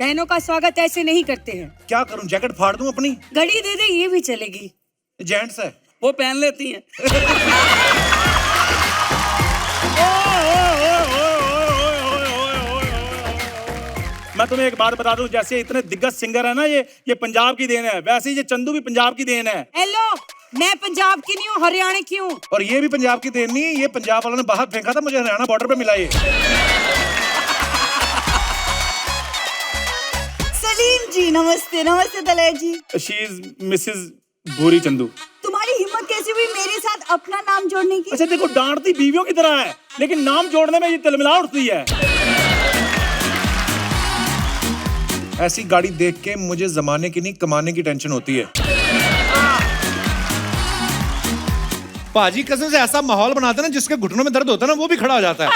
बहनों का स्वागत ऐसे नहीं करते हैं। क्या करूं, जैकेट फाड़ दूं अपनी? घड़ी दे दे, ये भी चलेगी। जेंट्स है, वो पहन लेती हैं। मैं तुम्हें एक बात बता दूं, जैसे इतने दिग्गज सिंगर है ना, ये पंजाब की देन है, वैसे ही ये चंदू भी पंजाब की देन है। हेलो, मैं पंजाब की नहीं हूँ, हरियाणा की हूँ। और ये भी पंजाब की देन नहीं, ये पंजाब वालों ने बाहर फेंका था, मुझे हरियाणा बॉर्डर पे मिला ये। सलीम जी नमस्ते। नमस्ते दलेर जी। शी इज मिसेस भूरी चंदू। तुम्हारी हिम्मत कैसे हुई मेरे साथ अपना नाम जोड़ने की? अच्छा देखो, डांटती बीवियों की तरह है, लेकिन नाम जोड़ने में ये तिलमिला उठती है। ऐसी गाड़ी देख के मुझे जमाने की नहीं, कमाने की टेंशन होती है। पाजी कसम से ऐसा माहौल बनाते ना, जिसके घुटनों में दर्द होता है ना, वो भी खड़ा हो जाता है।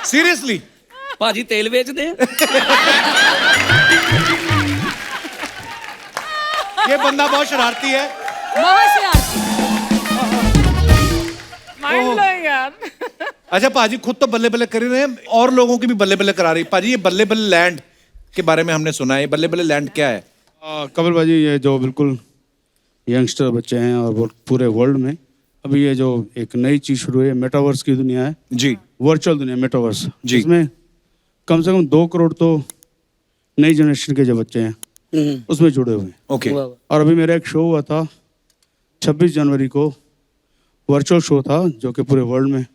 सीरियसली। पाजी तेल बेच दे। ये बंदा बहुत शरारती है। यार। अच्छा पाजी खुद तो बल्ले बल्ले कर ही रहे हैं, और लोगों की भी बल्ले बल्ले करा रही। पाजी ये बल्ले बल्ले लैंड के बारे में हमने सुना है, बल्ले बल्ले लैंड क्या है? कपिल भाजी, ये जो बिल्कुल यंगस्टर बच्चे हैं और वो पूरे वर्ल्ड में अभी ये जो एक नई चीज शुरू हुई है, मेटावर्स की दुनिया है जी, वर्चुअल दुनिया मेटावर्स जी। इसमें कम से कम 2 करोड़ तो नई जनरेशन के जो बच्चे हैं उसमें जुड़े हुए हैं। ओके। और अभी मेरा एक शो हुआ था 26 जनवरी को, वर्चुअल शो था जो कि पूरे वर्ल्ड में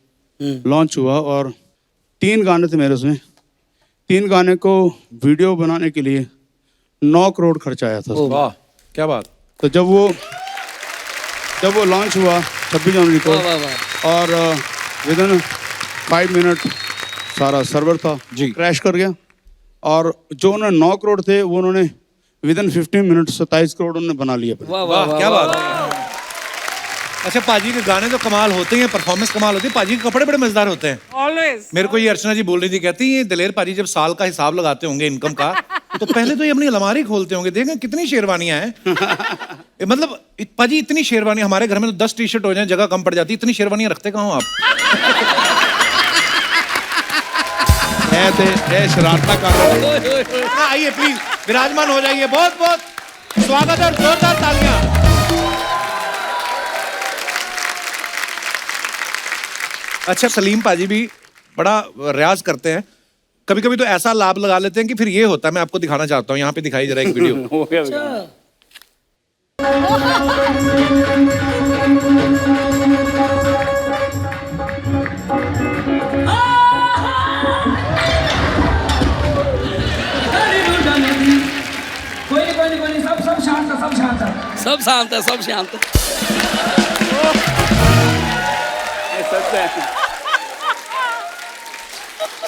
लॉन्च हुआ, और 3 गाने थे मेरे उसमें। 3 गाने को वीडियो बनाने के लिए 9 करोड़ खर्च आया था। वाह क्या बात। तो जब वो लॉन्च हुआ 26 जनवरी को, और विदिन 5 मिनट सारा सर्वर था जी क्रैश कर गया, और जो उन्होंने 9 करोड़ थे वो उन्होंने विदिन 15 मिनट 27 करोड़ उन्होंने बना लिया। वाह क्या बात है। अच्छा पाजी के गाने तो कमाल होते हैं, परफॉर्मेंस कमाल होती है, पाजी के कपड़े बड़े मजेदार होते हैं। ऑलवेज। मेरे को ये अर्चना जी बोल रही थी, कहती है दलेर पाजी जब साल का हिसाब लगाते होंगे इनकम का, तो पहले तो ये अपनी अलमारी खोलते होंगे, देखें कितनी शेरवानियां हैं। मतलब पाजी इतनी शेरवानी, हमारे घर में तो 10 टी-शर्ट हो जाए जगह कम पड़ जाती, इतनी शेरवानियां रखते कहाँ हो आप? शरारता कर। आइए प्लीज विराजमान हो जाइए, बहुत बहुत स्वागत और जोरदार तालियां। अच्छा सलीम पाजी भी बड़ा रियाज करते हैं, कभी कभी तो ऐसा लाभ लगा लेते हैं कि फिर ये होता है। मैं आपको दिखाना चाहता हूँ, यहाँ पे दिखाई जरा एक वीडियो। सब शांत है, सब शांत है।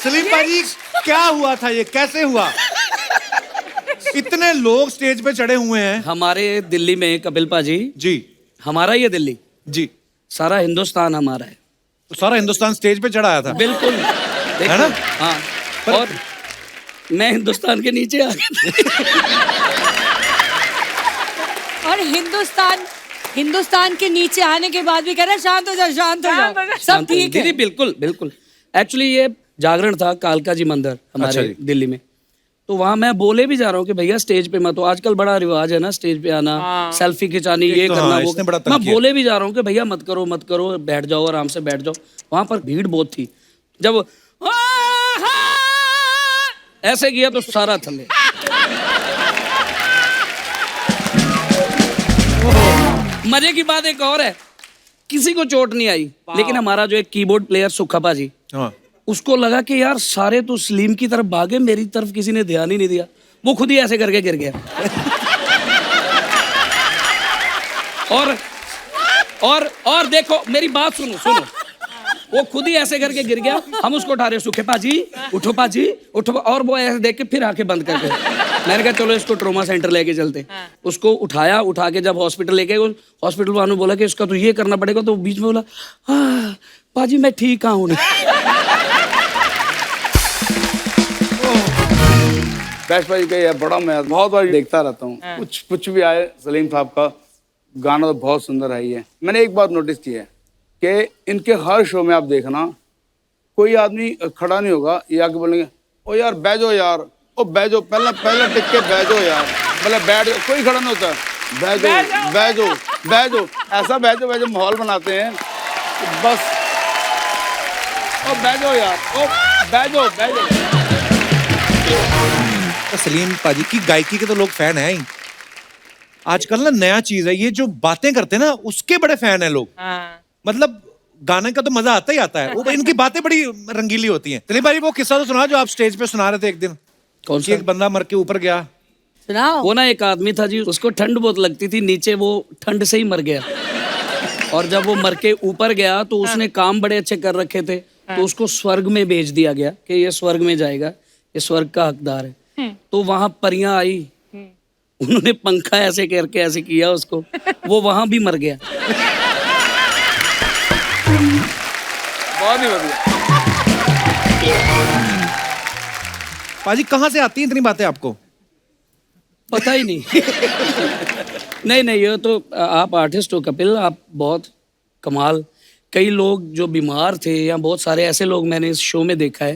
सलीम पाजी क्या हुआ था, ये कैसे हुआ? इतने लोग स्टेज पे चढ़े हुए हैं हमारे दिल्ली में कपिल पाजी जी। हमारा ये दिल्ली जी, सारा हिंदुस्तान हमारा है। तो सारा हिंदुस्तान स्टेज पे चढ़ा आया था। बिल्कुल है ना? हाँ। और मैं हिंदुस्तान के नीचे आ गया। और हिंदुस्तान के नीचे आने के बाद भी कह रहा है शांत हो जाओ, शांत हो जाओ, सब ठीक है। दीदी बिल्कुल बिल्कुल। एक्चुअली ये जागरण था कालका जी मंदिर हमारे अच्छा दिल्ली में, तो वहाँ मैं बोले भी जा रहा हूँ कि भैया स्टेज पे मत। तो आजकल बड़ा रिवाज है ना स्टेज पे आना, सेल्फी खिंचानी, ये तो करना, हाँ, वो इसने बड़ा मैं तंग बोले भी जा रहा हूँ कि भैया मत करो मत करो, बैठ जाओ आराम से बैठ जाओ। वहाँ पर भीड़ बहुत थी, जब ऐसे किया तो सारा थल्ले। मजे की बात एक और है, किसी को चोट नहीं आई, लेकिन हमारा जो एक कीबोर्ड प्लेयर सुखा पाजी, हाँ। उसको लगा कि यार सारे तो सलीम की तरफ भागे, मेरी तरफ किसी ने ध्यान ही नहीं दिया, वो खुद ही ऐसे करके गिर गया। और देखो मेरी बात सुनो, वो खुद ही ऐसे करके गिर गया, हम उसको उठा रहे, सुखे पाजी उठो, और वो ऐसे देख के फिर आंखें बंद करके। मैंने कहा चलो इसको ट्रोमा सेंटर लेके चलते। उसको उठा के जब हॉस्पिटल लेके गए, हॉस्पिटल वालों ने बोला कि इसका तो ये करना पड़ेगा, तो बीच में बोला पाजी मैं ठीक हूँ। बैश भाई का ये बड़ा, मैं बहुत बार देखता रहता हूँ, कुछ भी आए सलीम साहब का गाना तो बहुत सुंदर है। ये मैंने एक बात नोटिस की है कि इनके हर शो में आप देखना, कोई आदमी खड़ा नहीं होगा, ये आके बोलेंगे ओ यार बैठो यार, ओ बैजो पहले टिक के बैजो यार, मतलब बैठ जाओ, कोई खड़ा नहीं होता, बैजो ऐसा बैजो माहौल बनाते हैं बस। ओ बैजो यार, ओ बैजो। तो सलीम पाजी की गायकी के तो लोग फैन हैं ही। आजकल ना नया चीज है, ये जो बातें करते हैं ना उसके बड़े फैन है लोग। मतलब गाने का तो मजा आता ही आता है, वो इनकी बातें बड़ी रंगीली होती हैं। सलीम भाई वो किस्सा तो सुना जो आप स्टेज पे सुना रहे थे एक दिन। कौन सा? एक बंदा मर के ऊपर गया। सुनाओ। वो ना एक आदमी था जी, उसको ठंड बहुत लगती थी, नीचे वो ठंड से ही मर गया। और जब वो मर के ऊपर गया तो उसने काम बड़े अच्छे कर रखे थे, तो उसको स्वर्ग में भेज दिया गया कि ये स्वर्ग में जाएगा, ये स्वर्ग का हकदार है। तो वहां परियां आई, उन्होंने पंखा ऐसे करके ऐसे किया उसको, वो वहां भी मर गया। बहुत ही बढ़िया। पाजी कहाँ से आती हैं इतनी बातें आपको? पता ही नहीं। नहीं ये तो आप आर्टिस्ट हो कपिल, आप बहुत कमाल। कई लोग जो बीमार थे या बहुत सारे ऐसे लोग मैंने इस शो में देखा है,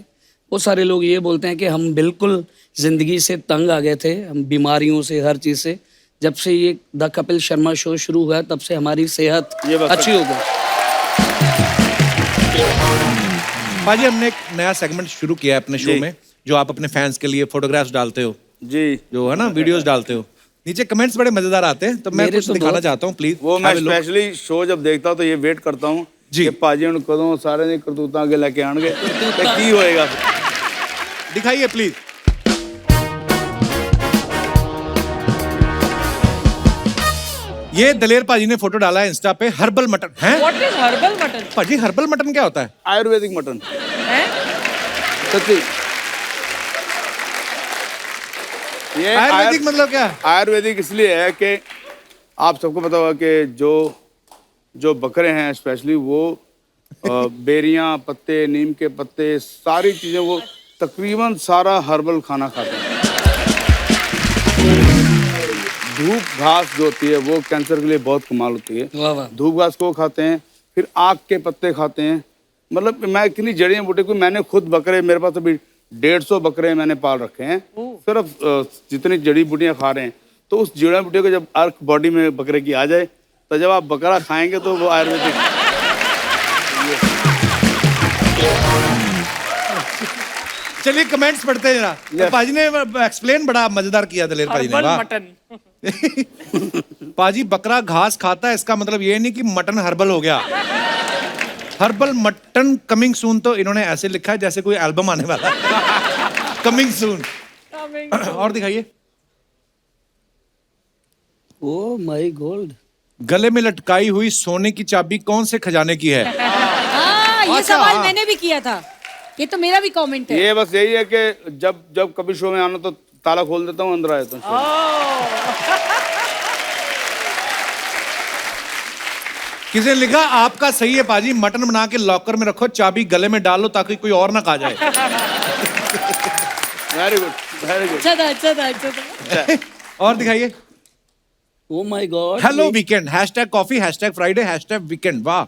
बहुत सारे लोग ये बोलते हैं कि हम बिल्कुल जिंदगी से तंग आ गए थे, हम बीमारियों से, हर चीज से। जब से ये द कपिल शर्मा शो शुरू हुआ तब से हमारी सेहत अच्छी हो गई। पाजी हमने एक नया सेगमेंट शुरू किया है अपने शो में, जो आप अपने फैंस के लिए फोटोग्राफ्स डालते हो जी, जो है ना वीडियोस डालते हो। नीचे कमेंट्स बड़े मजेदार आते हैं, तो मैं कुछ दिखाना चाहता हूँ प्लीज। वो मैं स्पेशली शो जब देखता हूँ तो ये वेट करता हूँ कि पाजी उन कदों सारे ने करतूता आगे लेके आएंगे तो की होएगा। दिखाइए प्लीज। ये दलेर पाजी ने फोटो डाला है इंस्टा पे, हर्बल मटन है। What is herbal mutton? पाजी हर्बल मटन क्या होता है? आयुर्वेदिक मटन है? सच्ची। ये आयुर्वेदिक मतलब क्या? आयुर्वेदिक इसलिए है कि आप सबको पता होगा कि जो बकरे हैं स्पेशली वो बेरियां, पत्ते, नीम के पत्ते, सारी चीजें वो तकरीबन सारा हर्बल खाना खाते हैं। धूप घास जो होती है वो कैंसर के लिए बहुत कमाल होती है। वाह वाह। धूप घास को खाते हैं, फिर आक के पत्ते खाते हैं। मतलब मैं इतनी जड़ियाँ बूटे को, मैंने खुद बकरे, मेरे पास अभी 150 बकरे मैंने पाल रखे हैं, सिर्फ जितनी जड़ी बूटियाँ खा रहे हैं। तो उस जड़ी बूटियों को जब अर्क बॉडी में बकरे की आ जाए, तो जब आप बकरा खाएंगे तो वो आयुर्वेदिक। चलिए कमेंट्स पढ़ते हैं जरा। तो पाजी ने एक्सप्लेन बड़ा मजेदार किया दलेर पाजी ने। वाह। पाजी बकरा घास खाता है, इसका मतलब ये नहीं कि मटन हर्बल हो गया। हर्बल मटन कमिंग सून, तो इन्होंने ऐसे लिखा है जैसे कोई एल्बम आने वाला है। Coming soon. और दिखाइए। Oh my God. गले में लटकाई हुई सोने की चाबी कौन से खजाने की है? ये सवाल मैंने भी किया था, ये तो मेरा भी कमेंट है। ये बस यही है कि जब कभी शो में आना तो ताला खोल देता हूँ, अंदर आ जाता हूँ। किसी ने लिखा आपका सही है पाजी, मटन बना के लॉकर में रखो, चाबी गले में डालो ताकि कोई और ना खा जाए। Very good, very good. अच्छा था। और दिखाइए। Oh my God. Hello weekend, hashtag coffee, hashtag Friday, hashtag weekend. वाह।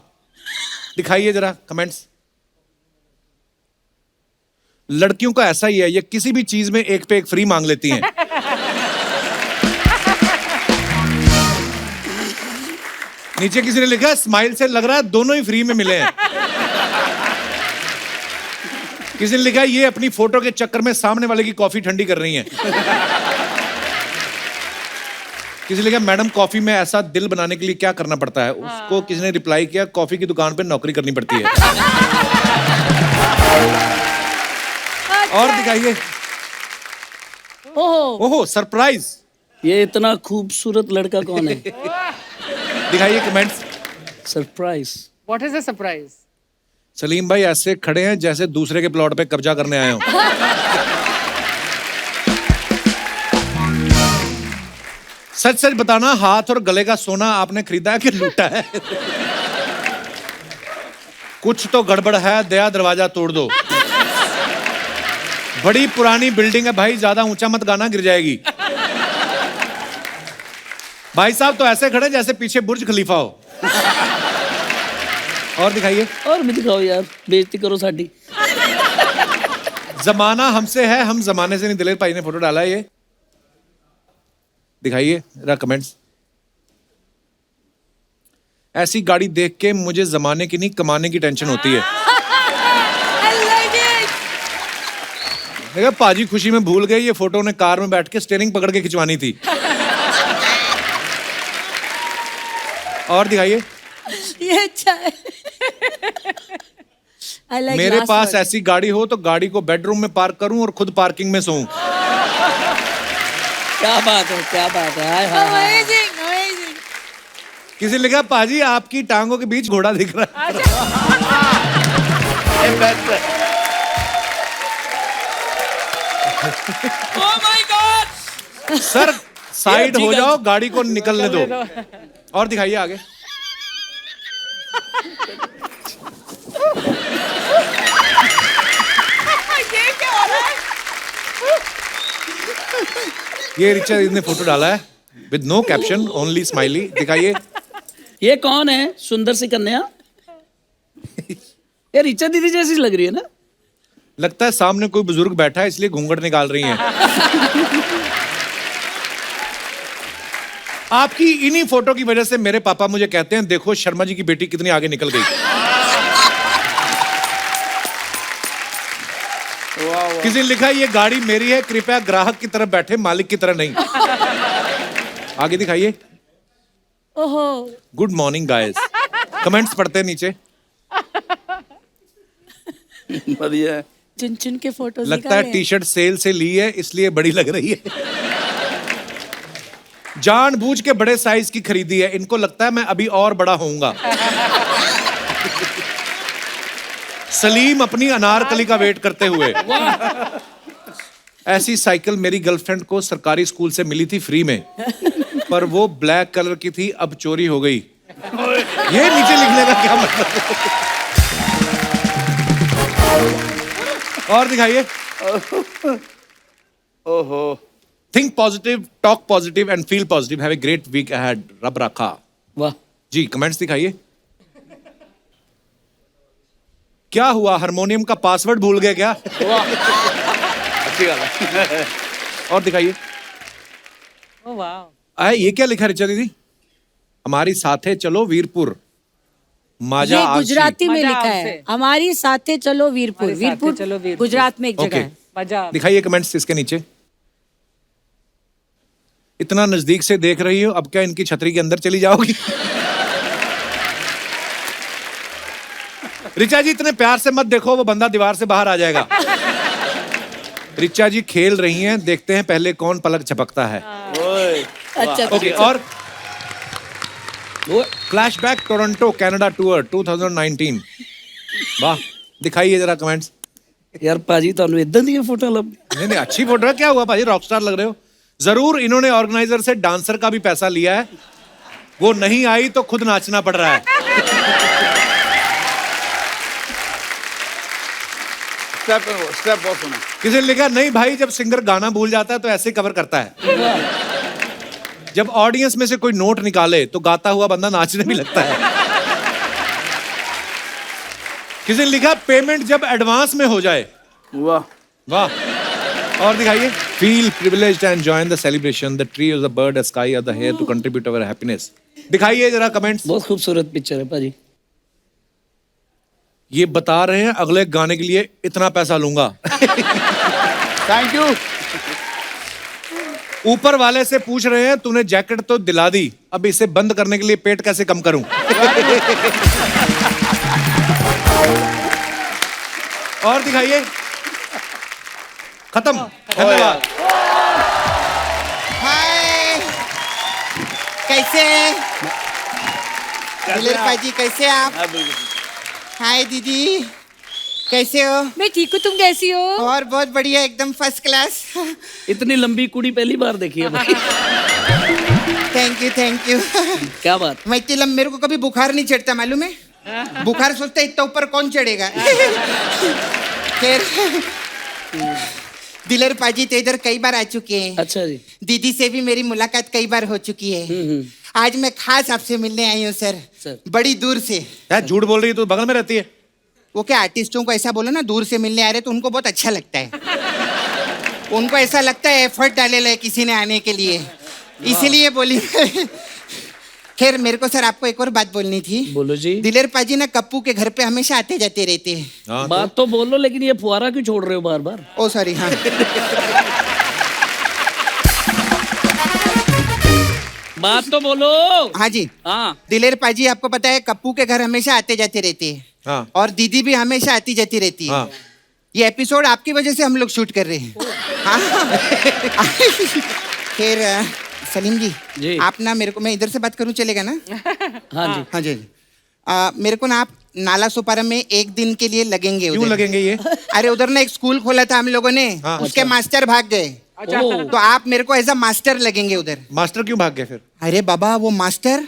दिखाइए जरा कमेंट्स। लड़कियों का ऐसा ही है, ये किसी भी चीज में एक पे एक फ्री मांग लेती हैं। नीचे किसी ने लिखा स्माइल से लग रहा है दोनों ही फ्री में मिले हैं। किसी ने लिखा ये अपनी फोटो के चक्कर में सामने वाले की कॉफी ठंडी कर रही हैं। किसी ने लिखा मैडम कॉफी में ऐसा दिल बनाने के लिए क्या करना पड़ता है? उसको किसी ने रिप्लाई किया कॉफी की दुकान पे नौकरी करनी पड़ती है। और दिखाइए। ओहो सरप्राइज। ये इतना खूबसूरत लड़का कौन है? दिखाइए comments. Surprise. What is the surprise? Salim भाई ऐसे खड़े हैं जैसे दूसरे के प्लॉट पे कब्जा करने आए हो। सच सच बताना, हाथ और गले का सोना आपने खरीदा है कि लूटा है? कुछ तो गड़बड़ है, दया दरवाजा तोड़ दो। बड़ी पुरानी बिल्डिंग है भाई, ज्यादा ऊंचा मत गाना, गिर जाएगी। भाई साहब तो ऐसे खड़े जैसे पीछे बुर्ज खलीफा हो। और दिखाइए। और भी दिखाओ यार, बेइज्जती करो साडी। जमाना हमसे है, हम जमाने से नहीं। दिलेर भाई ने फोटो डाला है ये, दिखाइए जरा कमेंट्स। ऐसी गाड़ी देख के मुझे जमाने की नहीं कमाने की टेंशन होती है। I like it. देखा पाजी खुशी में भूल गए ये फोटो ने कार में बैठ के स्टीयरिंग पकड़ के खिंचवानी थी। और दिखाइए। ये अच्छा है। I like मेरे last पास one. ऐसी गाड़ी हो तो गाड़ी को बेडरूम में पार्क करूं और खुद पार्किंग में सोऊं। क्या बात है, क्या बात है। हाय हाय हाय। Amazing, amazing. किसी ने लिखा पाजी आपकी टांगों के बीच घोड़ा दिख रहा है। Oh my God! Sir side ये हो ठीक है। जाओ, गाड़ी को निकलने दो। और दिखाइए आगे। ये रिचा दीदी ने फोटो डाला है with no caption, only smiley. दिखाइए। ये कौन है सुंदर सी कन्या? ये रिचा दीदी जैसी लग रही है ना। लगता है सामने कोई बुजुर्ग बैठा है इसलिए घूंघट निकाल रही हैं। आपकी इन्हीं फोटो की वजह से मेरे पापा मुझे कहते हैं देखो शर्मा जी की बेटी कितनी आगे निकल गई। किसी ने लिखा ये गाड़ी मेरी है, कृपया ग्राहक की तरफ बैठे, मालिक की तरह नहीं। आगे दिखाइए। ओहो। Good morning guys. कमेंट्स पढ़ते हैं नीचे। बढ़िया है। चुन चुन के फोटोज लगता है टी शर्ट सेल से ली है इसलिए बड़ी लग रही है। जानबूझ के बड़े साइज की खरीदी है, इनको लगता है मैं अभी और बड़ा होऊंगा। सलीम अपनी अनारकली का वेट करते हुए। ऐसी साइकिल मेरी गर्लफ्रेंड को सरकारी स्कूल से मिली थी फ्री में, पर वो ब्लैक कलर की थी, अब चोरी हो गई। ये नीचे लिखने का क्या मतलब है? और दिखाइए। ओहो। Think positive, talk positive and feel positive. Have a great week ahead. रब रखा। वाह। जी कमेंट्स दिखाइए। क्या हुआ, हारमोनियम का पासवर्ड भूल गए क्या? अच्छी बात है। और दिखाइए। Oh wow. आए ये क्या लिखा रिचा दीदी? हमारी साथे चलो वीरपुर माजा ये आरसी। गुजराती में मजा लिखा है, आपसे। हमारी साथे चलो वीरपुर। हमारी साथे वीरपुर चलो वीरपुर। गुजरात में एक जगह ओके है। मजा। दिखाइए कमेंट्स इसके नीचे। इतना नजदीक से देख रही हो, अब क्या इनकी छतरी के अंदर चली जाओगी? रिचा जी इतने प्यार से मत देखो, वो बंदा दीवार से बाहर आ जाएगा। रिचा जी खेल रही हैं, देखते हैं पहले कौन पलक झपकता है। अच्छा ओके और फ्लैशबैक टोरंटो कनाडा टूर 2019। वाह, दिखाइए जरा कमेंट्स। यार पाजी ਤੁਹਾਨੂੰ ਇਦਾਂ ਦੀਆਂ ਫੋਟੋ ਲੱਭ। नहीं नहीं अच्छी फोटो है, क्या हुआ भाई, रॉकस्टार लग रहे हो। जरूर इन्होंने ऑर्गेनाइजर से डांसर का भी पैसा लिया है, वो नहीं आई तो खुद नाचना पड़ रहा है। स्टेप बहुत सुना। किसी ने लिखा नहीं भाई, जब सिंगर गाना भूल जाता है तो ऐसे कवर करता है। जब ऑडियंस में से कोई नोट निकाले तो गाता हुआ बंदा नाचने भी लगता है। किसी ने लिखा पेमेंट जब एडवांस में हो जाए। वाह। वाह। और दिखाइए। Feel privileged and join the celebration, the tree of the bird, the sky are the here to contribute our happiness. दिखाइए जरा कमेंट्स। बहुत खूबसूरत पिक्चर है पाजी। ये बता रहे हैं अगले गाने के लिए इतना पैसा लूंगा। Thank you. ऊपर वाले से पूछ रहे हैं तूने जैकेट तो दिला दी, अब इसे बंद करने के लिए पेट कैसे कम करूं? और दिखाइए। खत्म। धन्यवाद। हाय, कैसे दिलेर भाई, कैसे आप? हाय दीदी, कैसे हो? मैं ठीक हूँ, तुम कैसी हो? और बहुत बढ़िया, एकदम फर्स्ट क्लास। इतनी लंबी कुड़ी पहली बार देखी है भाई। Thank you thank you. क्या बात। मैं इतनी मेरे को कभी बुखार नहीं चढ़ता, मालूम है? बुखार सोचता इतना ऊपर कौन चढ़ेगा। खैर, दिलेर पाजी तो इधर कई बार आ चुके हैं। अच्छा जी। दीदी से भी मेरी मुलाकात कई बार हो चुकी है। आज मैं खास आपसे मिलने आई हूँ सर, बड़ी दूर से। झूठ बोल रही है, तो बगल में रहती है। वो क्या आर्टिस्टों को ऐसा बोलो ना, दूर से मिलने आ रहे तो उनको बहुत अच्छा लगता है। उनको ऐसा लगता है एफर्ट डाले है किसी ने आने के लिए, इसीलिए बोली। खैर मेरे को सर आपको एक और बात बोलनी थी। बोलो जी। दिलेर पाजी ना कप्पू के घर पे हमेशा आते जाते रहते हैं। हाँ, बात तो बोलो, लेकिन ये फुहारा क्यों छोड़ रहे हो बार बार? ओ सॉरी। हाँ बात तो बोलो। हाँ जी। हाँ। दिलेर पाजी आपको पता है कप्पू के घर हमेशा आते जाते रहते हैं। हाँ। और दीदी भी हमेशा आती जाती रहती है। हाँ। ये एपिसोड आपकी वजह से हम लोग शूट कर रहे हैं। हाँ। खैर सलीम जी। जी आप ना मेरे को, मैं इधर से बात करूं चलेगा ना? हाँ जी। हाँ जी। मेरे को ना आप नाला सोपारा में एक दिन के लिए लगेंगे। क्यों उधर लगेंगे ये? अरे उधर ना एक स्कूल खोला था हम लोगों ने। हाँ, उसके अच्छा। मास्टर भाग गए। तो आप मेरे को एज अ मास्टर लगेंगे उधर। मास्टर क्यों भाग गए फिर? अरे बाबा वो मास्टर,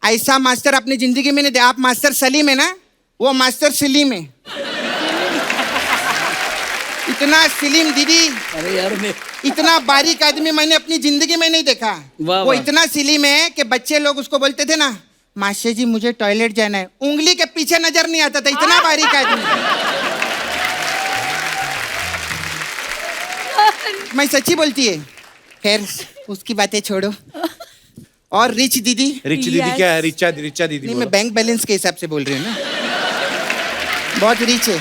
ऐसा मास्टर अपनी जिंदगी में नहीं दे। आप मास्टर सलीम है ना, वो मास्टर सलीम है। इतना सलीम दीदी, अरे यार मैं इतना बारीक आदमी मैंने अपनी जिंदगी में नहीं देखा। वाह, वो वाह। इतना सलीम है कि बच्चे लोग उसको बोलते थे ना, मास्टर जी मुझे टॉयलेट जाना है, उंगली के पीछे नजर नहीं आता था, इतना बारीक आदमी। मैं सच्ची बोलती है। खैर उसकी बातें छोड़ो। और रिच दीदी, रिच दीदी क्या है? रिचा दीदी नहीं बोलो। मैं बैंक बैलेंस के हिसाब से बोल रही हूँ ना, बहुत रिच है।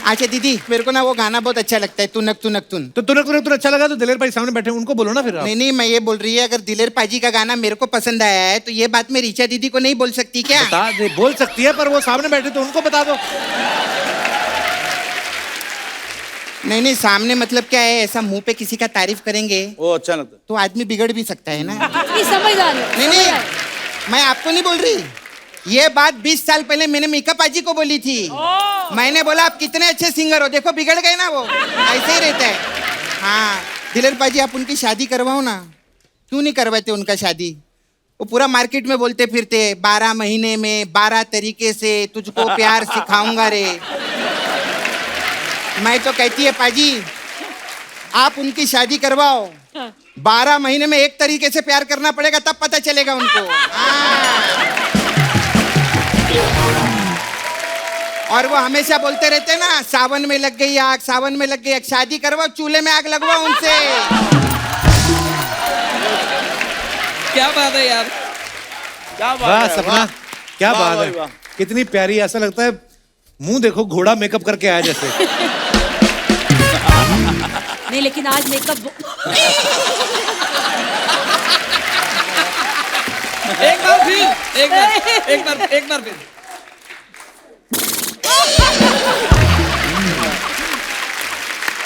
अच्छा दीदी मेरे को ना वो गाना बहुत अच्छा लगता है, तुनक तुनक तुन। तो तुरंत अच्छा लगा तो दिलेर भाई सामने बैठे हैं, उनको बोलो ना फिर आप। नहीं मैं ये बोल रही है, अगर दिलेर पाजी का गाना मेरे को पसंद आया है तो ये बात मैं रिचा दीदी को नहीं बोल सकती क्या? बता दे, बोल सकती है, पर वो सामने बैठे तो उनको बता दो। नहीं सामने मतलब क्या है, ऐसा मुंह पे किसी का तारीफ करेंगे वो अच्छा लगता है। तो आदमी बिगड़ भी सकता है ना। नहीं समझदार है, नहीं समझदार है। मैं आपको नहीं बोल रही, ये बात 20 साल पहले मैंने मीका पाजी को बोली थी। मैंने बोला आप कितने अच्छे सिंगर हो, देखो बिगड़ गए ना, वो ऐसे ही रहता है। हाँ दिलेर पाजी आप उनकी शादी करवाओ ना। क्यों नहीं करवाते उनका शादी? वो पूरा मार्केट में बोलते फिरते 12 महीने में 12 तरीके से तुझको प्यार सिखाऊंगा रे। मैं तो कहती है पाजी आप उनकी शादी करवाओ, 12 महीने में एक तरीके से प्यार करना पड़ेगा, तब पता चलेगा उनको। हाँ। और वो हमेशा बोलते रहते हैं ना, सावन में लग गई आग, सावन में लग गई आग। शादी करवाओ, चूल्हे में आग लगवाओ उनसे। क्या बात है यार, क्या वाह बात है, सपना, वाह। क्या वाह, बात वाह, है, वाह। कितनी प्यारी। ऐसा लगता है मुंह देखो घोड़ा मेकअप करके आया जैसे। नहीं लेकिन आज मेकअप एक बार फिर, एक बार फिर।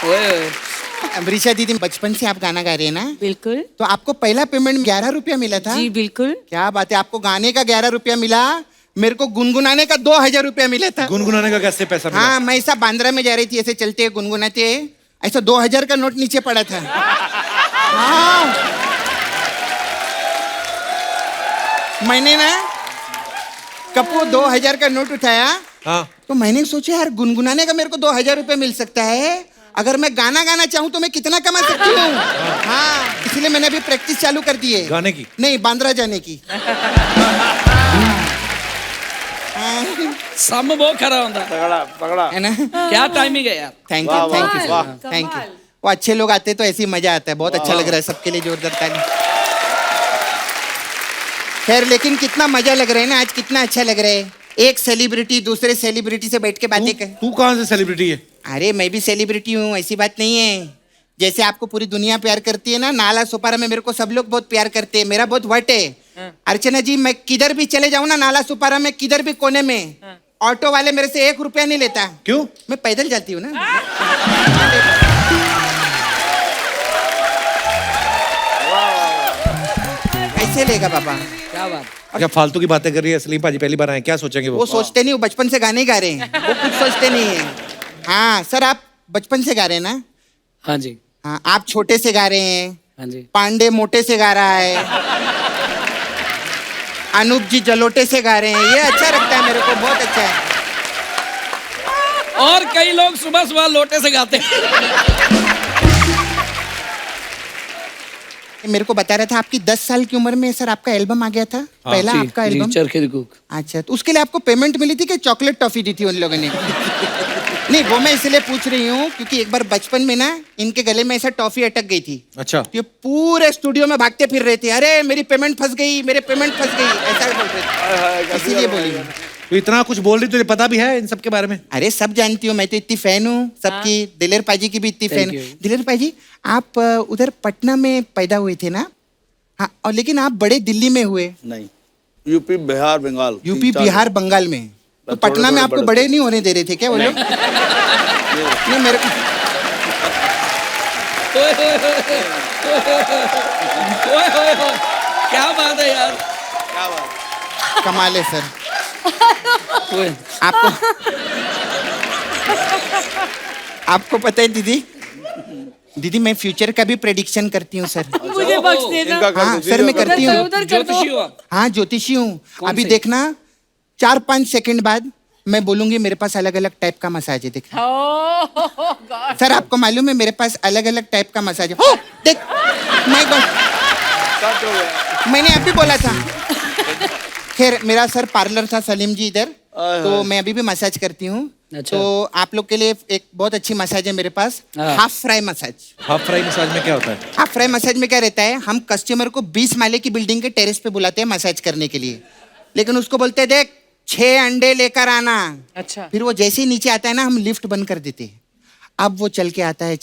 ओए, अमरीशा दीदी बचपन से आप गाना गा रहे हैं ना, बिल्कुल तो आपको पहला पेमेंट 11 रुपया मिला था? जी बिल्कुल। क्या बात है, आपको गाने का 11 रुपया मिला, मेरे को गुनगुनाने का 2000 रुपया मिला था। गुनगुनाने का कैसे पैसा मिला? हाँ मैं ऐसा बांद्रा में जा रही थी, ऐसे चलते गुनगुनाते, ऐसा 2000 का नोट नीचे पड़ा था। हाँ मैंने ना कपू 2000 का नोट उठाया, हाँ। तो मैंने सोचा यार गुनगुनाने का मेरे को 2000 रुपया मिल सकता है, अगर मैं गाना गाना चाहूँ तो मैं कितना कमा सकती हूँ। हाँ इसलिए मैंने अभी प्रैक्टिस चालू कर दी है। गाने की? नहीं बांद्रा जाने की। सम वो खरा होता पकड़ा पकड़ा है ना? क्या टाइमिंग है यार। थैंक वाह, यू थैंक यू वाह, थैंक यू। वो अच्छे लोग आते तो ऐसे ही मजा आता है, बहुत अच्छा लग रहा है, सबके लिए जोरदार ताली। खैर लेकिन कितना मजा लग रहा है ना आज, कितना अच्छा लग रहा है। एक सेलिब्रिटी दूसरे सेलिब्रिटी से बैठ के बातें कर। तू कहाँ से सेलिब्रिटी है? अरे मैं भी सेलिब्रिटी हूँ, ऐसी बात नहीं है। जैसे आपको पूरी दुनिया प्यार करती है ना, नाला सोपारा में मेरे को सब लोग बहुत प्यार करते हैं, मेरा बहुत वट है। अर्चना जी मैं किधर भी चले जाऊँ ना, नाला सोपारा में किधर भी कोने में, ऑटो वाले मेरे से 1 रुपया नहीं लेता। क्यों? मैं पैदल जाती हूँ ना। कैसे लेगा बाबा? क्या बात। क्या फालतू की बातें कर रही है सलीम पाजी? पहली बार आए, क्या सोचेंगे वो वो? सोचते नहीं, वो बचपन से गाने गा रहे हैं, वो कुछ सोचते नहीं है। हाँ सर आप बचपन से गा रहे हैं ना? हाँ जी, हाँ आप छोटे से गा रहे हैं, हाँ जी। पांडे मोटे से गा रहा है, अनूप जी जलोटे से गा रहे हैं, ये अच्छा लगता है मेरे को, बहुत अच्छा है। और कई लोग सुबह सुबह लोटे से गाते हैं। मेरे को बता रहा था आपकी 10 साल की उम्र में सर आपका एल्बम आ गया था, पहला आपका एल्बम। चरखे दी कुक। अच्छा, तो उसके लिए आपको पेमेंट मिली थी कि चॉकलेट टॉफी दी थी उन लोगों ने? नहीं, वो मैं इसलिए पूछ रही हूँ क्योंकि एक बार बचपन में ना इनके गले में ऐसा टॉफी अटक गई थी। अच्छा। ये पूरे स्टूडियो में भागते फिर रहे थे, अरे मेरी पेमेंट फंस गई, मेरे पेमेंट फंस गई, ऐसा बोल रहे थे, इसीलिए बोली। तो इतना कुछ बोल रही, तुझे पता भी है इन सब के बारे में? अरे सब जानती हूँ, मैं तो इतनी फैन हूँ सबकी, दिलेर पाजी की भी इतनी फैन। दिलेर पाजी, आप उधर पटना में पैदा हुए थे ना? हाँ, और लेकिन आप बड़े दिल्ली में हुए। नहीं, यूपी बिहार बंगाल। यूपी बिहार बंगाल में, तो पटना में आपको बड़े नहीं होने दे रहे थे क्या वो लोग? नहीं मेरे क्या बात है यार, कमाल है सर। आपको पता है दीदी मैं फ्यूचर का भी प्रेडिक्शन करती हूँ सर। मुझे बख्श देना। हाँ सर, मैं करती हूँ। उधर कर दो। ज्योतिषी हो? हाँ ज्योतिषी हूँ। अभी देखना 4-5 सेकंड बाद मैं बोलूंगी मेरे पास अलग अलग टाइप का मसाज है, देख। सर आपको मालूम है मेरे पास अलग अलग टाइप का मसाज है। हो देख, माय गॉड, मैंने अभी बोला था। खैर मेरा सर पार्लर था सलीम जी इधर, तो मैं अभी भी मसाज करती हूँ। अच्छा। तो आप लोग के लिए एक बहुत अच्छी मसाज है मेरे पास, half fry massage. Half fry massage में क्या होता है? हाफ फ्राई मसाज में क्या रहता है, हम कस्टमर को 20 माले की बिल्डिंग के टेरेस पे बुलाते हैं मसाज करने के लिए, लेकिन उसको बोलते हैं देख 6 अंडे लेकर आना। अच्छा। फिर वो जैसे ही नीचे आता है ना, हम लिफ्ट बंद कर देते हैं। अब वो चल के आता है,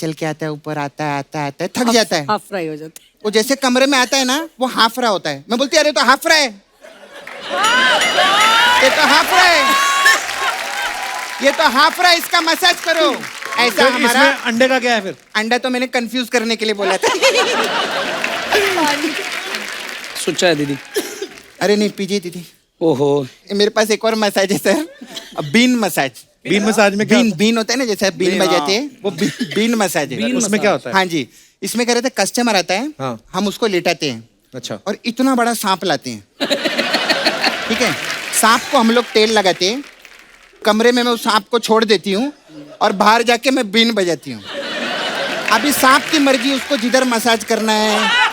ऊपर आता है, थक जाता है, हाफ फ्राई हो जाता है। वो जैसे कमरे में आता है ना, वो हाफ फ्राई होता है। मैं बोलती अरे तो हाफ फ्राई, ये तो हाफ फ्राई, ये तो हाफ फ्राई, इसका मसाज करो। ऐसा तो हमारा। इसमें अंडे का क्या है फिर? अंडा तो मैंने कंफ्यूज करने के लिए बोला था। सोचा है दीदी। अरे नहीं पीजिए दीदी। ओहो, मेरे पास एक और मसाज है sir, bean massage. Bean massage में क्या बीन होता बीन होता है ना, जैसे बीन बजाते हैं, वो बीन मसाज है। उसमें क्या होता है? हाँ जी, इसमें क्या रहता है, कस्टमर आता है, हाँ। हम उसको लेटाते हैं, अच्छा। और इतना बड़ा सांप लाते हैं। ठीक है, सांप को हम लोग तेल लगाते हैं, कमरे में मैं उस सांप को छोड़ देती हूँ और बाहर जाके मैं बीन बजाती हूँ। अभी सांप की मर्जी, उसको जिधर मसाज करना है।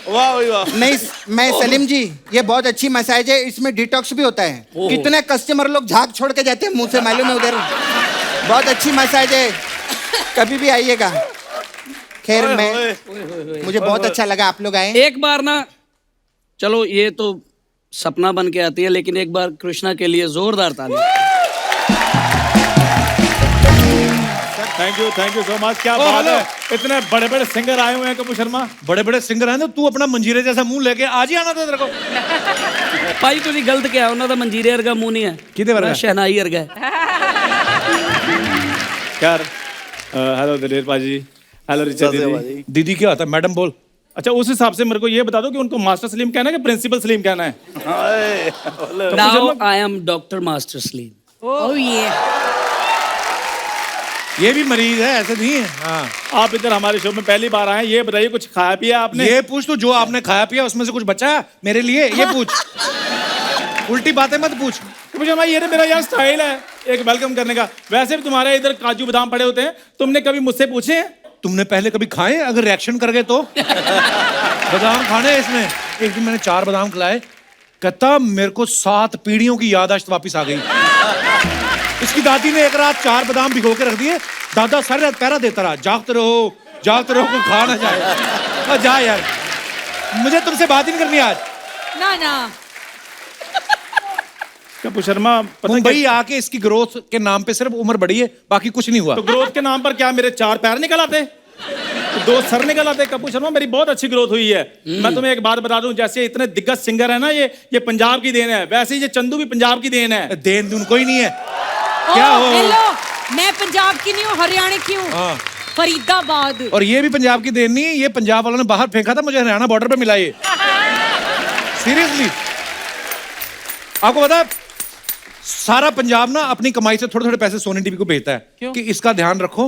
वाह भाई वाह। नहीं मैं सलीम जी, ये बहुत अच्छी मसाज है, इसमें डिटॉक्स भी होता है। कितने कस्टमर लोग झाग छोड़ के जाते हैं मुंह से, मालूम है उधर। बहुत अच्छी मसाज है, कभी भी आइएगा। खैर मुझे बहुत अच्छा लगा आप लोग आए। एक बार ना, चलो ये तो सपना बन के आती है, लेकिन एक बार कृष्णा के लिए जोरदार ताली। Thank you so much. क्या बात है, इतने बड़े बड़े सिंगर आए हुए हैं कपूर शर्मा। बड़े बड़े सिंगर हैं, तो तू अपना मंजीरे जैसा मुंह लेके आज ही आना था तेरे को। भाई तुझे गलत क्या, उन्होंने तो मंजीरे अर्गा मुंह नहीं है, किदे वर्गा? शहनाई अर्गा है। यार हेलो दिलेर पाजी, हेलो रिचा दीदी। दीदी क्या होता है? मैडम बोल। अच्छा, उस हिसाब से मेरे को ये बता दो कि उनको मास्टर सलीम कहना है कि प्रिंसिपल सलीम कहना है? Now I am doctor master Salim. Oh ये भी मरीज है, ऐसे नहीं है। हाँ। आप इधर हमारे शो में पहली बार आए, ये बताइए कुछ खाया पिया आपने? ये पूछ तू, जो आपने खाया पिया उसमें से कुछ बचा है मेरे लिए? ये पूछ, उल्टी बातें मत पूछ। मुझे भाई, ये तो मेरा यार स्टाइल है एक वेलकम करने का। वैसे भी तुम्हारे इधर काजू बादाम पड़े होते हैं, तुमने कभी मुझसे पूछे हैं? तुमने पहले कभी खाए? अगर रिएक्शन कर गए तो। बादाम खाने हैं इसमें। एक दिन मैंने 4 बादाम खिलाए, कहता मेरे को 7 पीढ़ियों की याददाश्त वापस आ गई। इसकी दादी ने एक रात 4 बादाम भिगो के रख दिए, दादा सारी रात पहरा देता रहा, जागते रहो कोई खा ना जाए। जा यार, मुझे तुमसे बात ही नहीं करनी आज। ना कपूर शर्मा, पता मुंबई आके इसकी ग्रोथ के नाम पे सिर्फ उम्र बढ़ी है, बाकी कुछ नहीं हुआ। तो ग्रोथ के नाम पर क्या मेरे 4 पैर निकल आते, 2 सर निकल आते? कपूर शर्मा, मेरी बहुत अच्छी ग्रोथ हुई है। मैं तुम्हें एक बात बता दूं, जैसे इतने दिग्गज सिंगर है ना, ये पंजाब की देन है, वैसे ही ये चंदू भी पंजाब की देन है। देन दून कोई नहीं है। क्या हो? हेलो, मैं पंजाब की नहीं हूँ, हरियाणा की हूँ। हाँ। फरीदाबाद। और ये भी पंजाब की देन नहीं है, ये पंजाब वालों ने बाहर फेंका था, मुझे हरियाणा बॉर्डर पे मिला ये। सीरियसली, आपको पता है सारा पंजाब ना अपनी कमाई से थोड़े थोड़े पैसे सोनी टीवी को भेजता है कि इसका ध्यान रखो,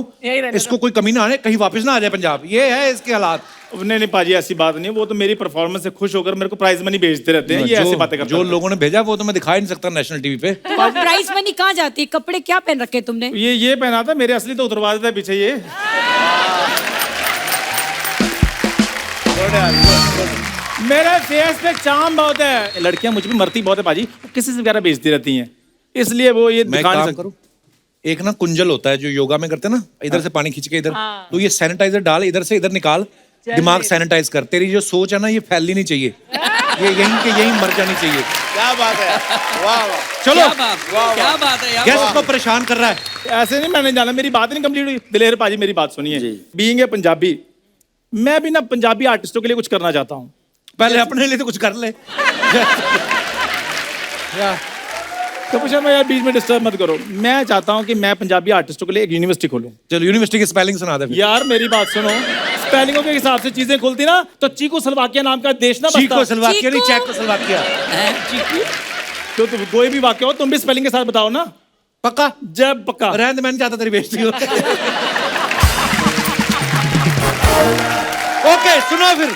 इसको कोई कमी ना आने, कहीं वापस ना आ जाए पंजाब। ये है इसके हालात। नहीं पाजी, ऐसी बात नहीं है। वो तो मेरी परफॉर्मेंस से खुश होकर मेरे को प्राइज मनी भेजते रहते हैं। ये ऐसी बातें करते जो लोगों ने भेजा वो तो मैं दिखा ही नहीं सकता नेशनल टीवी पे। प्राइस मनी कहाँ जाती है? कपड़े क्या पहन रखे तुमने? ये पहना था, मेरे असली तो उतरवा देता है पीछे ये। मेरे फेस पे चाम बहुत है। लड़कियां मुझ पे मरती बहुत है पाजी, किसी से वगैरह भेजती रहती हैं, इसलिए वो ये मैं दिखा नहीं काम सकता। करूं, एक ना कुंजल होता है जो योगा में करते हैं ना, इधर से पानी खींच के इधर, तो ये सैनिटाइजर डाल, इधर से इधर निकाल, दिमाग सैनिटाइज कर। तेरी जो सोच है ना ये फैलनी नहीं चाहिए, ये यहीं के यहीं मर जानी चाहिए। क्या बात है, वाह वाह। चलो क्या बात है यार। गेस्ट को परेशान कर रहा है। ऐसे नहीं, मैंने जाना, मेरी बात नहीं कंप्लीट हुई। दिलेर पाजी मेरी बात सुनिए। बीइंग ए पंजाबी, मैं भी ना पंजाबी आर्टिस्टों के लिए कुछ करना चाहता हूँ। पहले अपने लिए तो कुछ कर ले। कपूर शर्मा यार बीच में डिस्टर्ब मत करो। मैं चाहता हूँ कि मैं पंजाबी आर्टिस्टों के लिए एक यूनिवर्सिटी खोलूँ। चलो यूनिवर्सिटी की स्पेलिंग सुना दे फिर। यार मेरी बात सुनो, स्पेलिंगों के हिसाब से चीजें खुलती ना तो चीको स्लोवाकिया नाम का देश ना चीको बसता। स्लोवाकिया नहीं, चेक स्लोवाकिया। तो तुम कोई भी वाक्य हो तुम भी स्पेलिंग के साथ बताओ ना। पक्का? जब पक्का। रहने दे, मैं नहीं चाहता तेरी बेइज्जती हो। ओके सुनो फिर,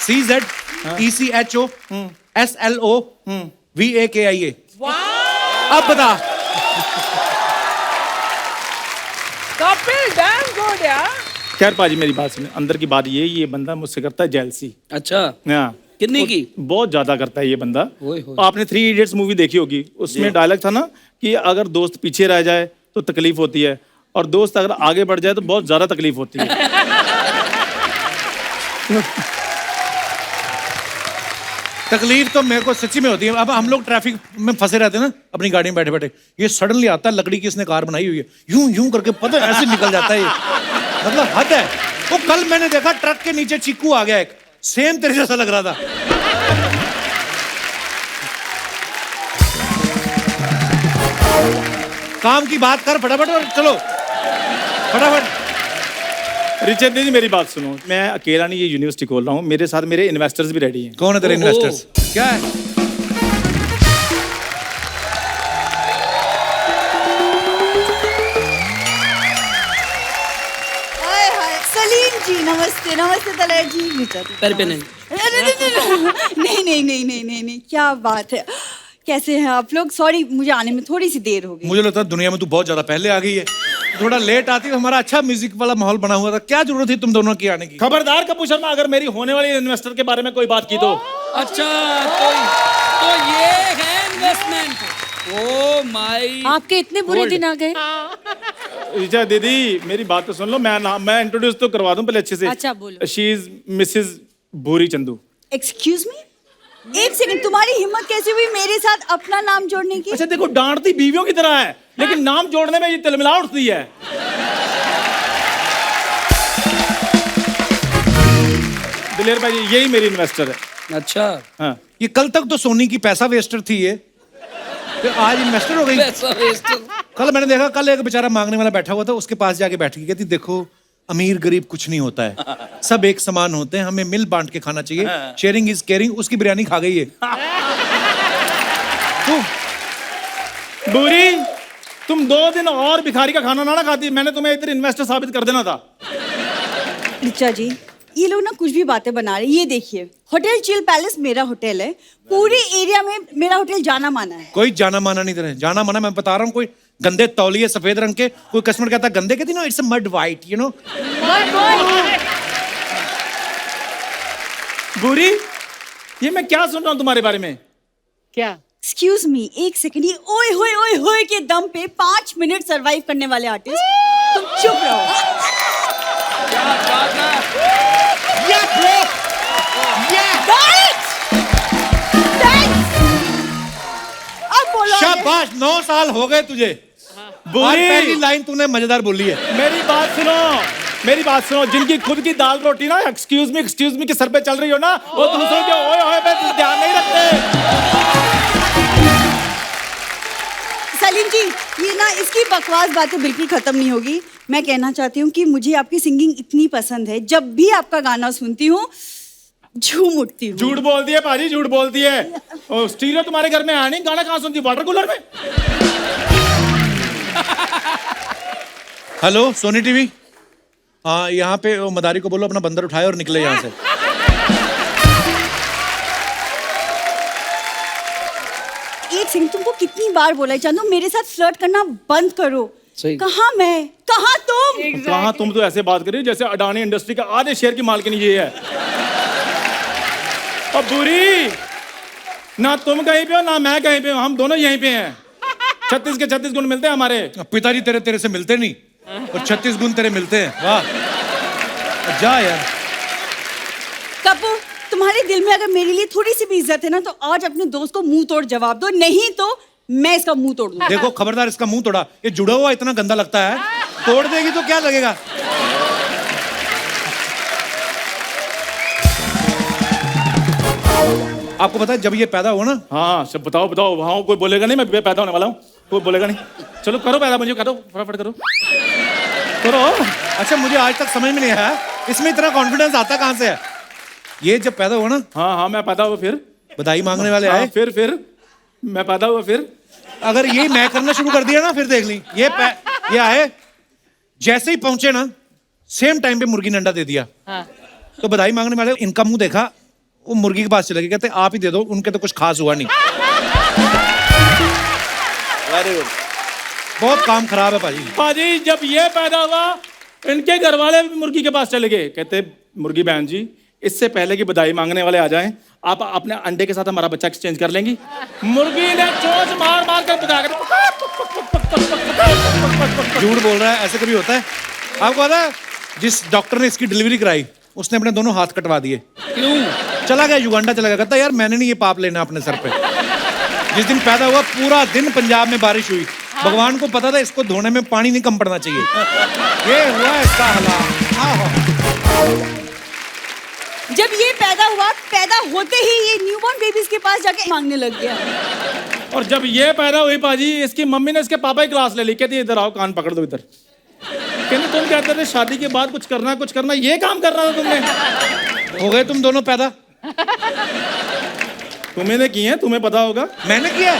CZECHOSLOVAKIA। अब बता। कपिल डैम गुड यार। खैर पाजी मेरी बात सुने, अंदर की बात ये बंदा मुझसे करता है जेलसी। अच्छा, हाँ, कितनी की? बहुत ज्यादा करता है ये बंदा। ओए होए। आपने 3 इडियट्स मूवी देखी होगी, उसमें डायलॉग था ना कि अगर दोस्त पीछे रह जाए तो तकलीफ होती है, और दोस्त अगर आगे बढ़ जाए तो बहुत ज्यादा तकलीफ होती है। तकलीफ तो मेरे को सच्ची में होती है। अब हम लोग ट्रैफिक में फंसे रहते हैं ना अपनी गाड़ी में बैठे बैठे, ये सडनली आता है, लकड़ी की इसने कार बनाई हुई है, यूं यूं करके पता है ऐसे निकल जाता है ये, मतलब हद है। वो कल मैंने देखा ट्रक के नीचे चीकू आ गया, एक सेम तेरे जैसा लग रहा था। काम की बात कर फटाफट, और चलो फटाफट। रिचर्ड जी मेरी बात सुनो, मैं अकेला नहीं ये यूनिवर्सिटी खोल रहा हूँ, मेरे साथ मेरे इन्वेस्टर्स भी रेडी हैं। कौन है तेरे इन्वेस्टर्स? क्या है? हाय हाय सलीम जी, नमस्ते नमस्ते दलेर जी। पैर पे नहीं। नहीं, क्या बात है, कैसे हैं आप लोग? सॉरी मुझे आने में थोड़ी सी देर हो गई। मुझे लगता है दुनिया में तू बहुत ज्यादा पहले आ गई है, थोड़ा लेट आती तो हमारा अच्छा म्यूजिक वाला माहौल बना हुआ था। क्या जरूरत थी तुम दोनों की आने की? खबरदार कपूर शर्मा, अगर मेरी होने वाली इन्वेस्टर के बारे में कोई बात की तो। अच्छा, तो ये है इन्वेस्टमेंट। ओ माय, आपके इतने बुरे दिन आ गए? रिचा दीदी मेरी बात तो सुन लो, मैं इंट्रोड्यूस तो करवा दूं पहले अच्छे से। अच्छा, बोलो। शी इज मिसेस भूरी चंदू। एक्सक्यूज मी, एक सेकंड, तुम्हारी हिम्मत कैसे हुई मेरे साथ अपना नाम जोड़ने की? अच्छा देखो, डांटती बीवियों की तरह है, लेकिन नाम जोड़ने में ये तिलमिला उठती है। दिलेर भाई यही मेरी इन्वेस्टर है। अच्छा, हाँ, ये कल तक तो सोनी की पैसा वेस्टर थी ये, फिर आज इन्वेस्टर हो गई। पैसा वेस्ट। कल मैंने देखा, कल एक बेचारा मांगने वाला बैठा हुआ था, उसके पास जाके बैठ गई, कहती देखो अमीर गरीब कुछ नहीं होता है, सब एक समान होते हैं, हमें मिल बांट के खाना चाहिए, शेयरिंग इज केयरिंग। उसकी बिरयानी खा गई है। भूरी, तुम 2 दिन और भिखारी का खाना ना खाती, मैंने तुम्हें इधर इन्वेस्टर साबित कर देना था। रिचा जी, ये लोग ना कुछ भी बातें बना रहे। ये देखिए, होटल चिल पैलेस मेरा होटल है, पूरे एरिया में मेरा होटल जाना माना है। कोई जाना माना नहीं तेरे, जाना माना मैं बता रहा हूँ। कोई गंदे तौलिए सफेद रंग के, कोई कस्टमर कहता गंदे, कहती no it's mud white, you know. भूरी, ये मैं क्या सुन रहा हूँ तुम्हारे बारे में? क्या? एक्सक्यूज मी, एक सेकंड, ये ओए होए के दम पे 5 मिनट सरवाइव करने वाले आर्टिस्ट, तुम चुप रहो। अब बोलो। शाबाश, 9 साल हो गए तुझे। आज पहली लाइन तूने मजेदार बोली है। मेरी बात सुनो, जिनकी खुद की दाल रोटी ना एक्सक्यूज मी के सर पे चल रही हो ना, वो दूसरों के ओए होए पे ध्यान नहीं रखते। सलीम जी, ये ना इसकी बकवास बातें बिल्कुल खत्म नहीं होगी। मैं कहना चाहती हूँ कि मुझे आपकी सिंगिंग इतनी पसंद है, जब भी आपका गाना सुनती हूँ झूम उठती हूँ। झूठ बोलती है पाजी, झूठ बोलती है। स्टीरियो तुम्हारे घर में है नहीं, गाना कहाँ सुनती, वाटर कूलर में? हेलो सोनी टीवी, हाँ यहाँ पे वो मदारी को बोलो अपना बंदर उठाए और निकले यहाँ से। एक सिंह, तुमको कितनी बार बोला है चांदू मेरे साथ फ्लर्ट करना बंद करो। सही। कहाँ मैं, कहाँ तुम? कहाँ तुम तो ऐसे बात कर रही हो जैसे अडानी इंडस्ट्री का आधे शेयर की मालकिन ये है। अब बुरी ना तुम कहीं पे हो ना मैं कहीं पे हूँ, हम दोनों यहीं पे हैं। 36 के 36 गुण मिलते हैं हमारे। पिताजी तेरे से मिलते नहीं और 36 गुण तेरे मिलते हैं। वाह, जा यार। कपूर, तुम्हारे दिल में अगर मेरे लिए थोड़ी सी भी इज्जत है ना तो आज अपने दोस्त को मुंह तोड़ जवाब दो, नहीं तो मैं इसका मुंह तोड़ दूंगा। देखो खबरदार, इसका मुंह तोड़ा। ये जुड़ा हुआ इतना गंदा लगता है, तोड़ देगी तो क्या लगेगा। आपको पता है जब ये पैदा हुआ ना, हाँ सब बताओ बताओ। वहाँ कोई बोलेगा नहीं मैं पैदा होने वाला हूँ, कोई बोलेगा नहीं। चलो करो पैदा, मुझे करो फटाफट करो करो। अच्छा मुझे आज तक समझ में नहीं आया इसमें इतना कॉन्फिडेंस आता कहाँ से है। ये जब पैदा हुआ ना, हाँ हाँ मैं पैदा हुआ, फिर बधाई मांगने वाले हाँ, आए, फिर मैं पैदा हुआ, फिर अगर ये मैं करना शुरू कर दिया ना फिर देख ली। ये आए, जैसे ही पहुंचे ना सेम टाइम पे मुर्गी ने अंडा दे दिया। तो बधाई मांगने वाले इनका मुंह देखा, वो मुर्गी के पास चले गए, कहते आप ही दे दो, उनके तो कुछ खास हुआ नहीं। Very good. बहुत काम खराब है पाजी। पाजी जब ये पैदा हुआ इनके घर वाले भी मुर्गी के पास चले गए, कहते मुर्गी बहन जी इससे पहले कि बधाई मांगने वाले आ जाएं आप अपने अंडे के साथ हमारा बच्चा एक्सचेंज कर लेंगी। मुर्गी ने चोंच मार मार कर बुझा कर। झूठ बोल रहा है, ऐसे कभी होता है? आपको पता है जिस डॉक्टर ने इसकी डिलीवरी कराई उसने अपने दोनों हाथ कटवा दिए। क्यों? चला गया युगांडा चला गया, कहता यार मैंने नहीं ये पाप लेना अपने सर पे। जिस दिन पैदा हुआ पूरा दिन पंजाब में बारिश हुई, भगवान को पता था इसको धोने में पानी नहीं कम पड़ना चाहिए। ये हुआ इसका हालात। जब ये पैदा हुआ, पैदा होते ही ये न्यूबॉर्न बेबीज के पास जाके मांगने लग गया। और जब ये पैदा हुई पाजी इसकी मम्मी ने इसके पापा की क्लास ले ली, कहती इधर आओ कान पकड़ दो इधर। कहते तुम कहते थे शादी के बाद कुछ करना, ये काम करना था तुमने। हो गए तुम दोनों पैदा। तुम्हें किए हैं, तुम्हें पता होगा। मैंने किया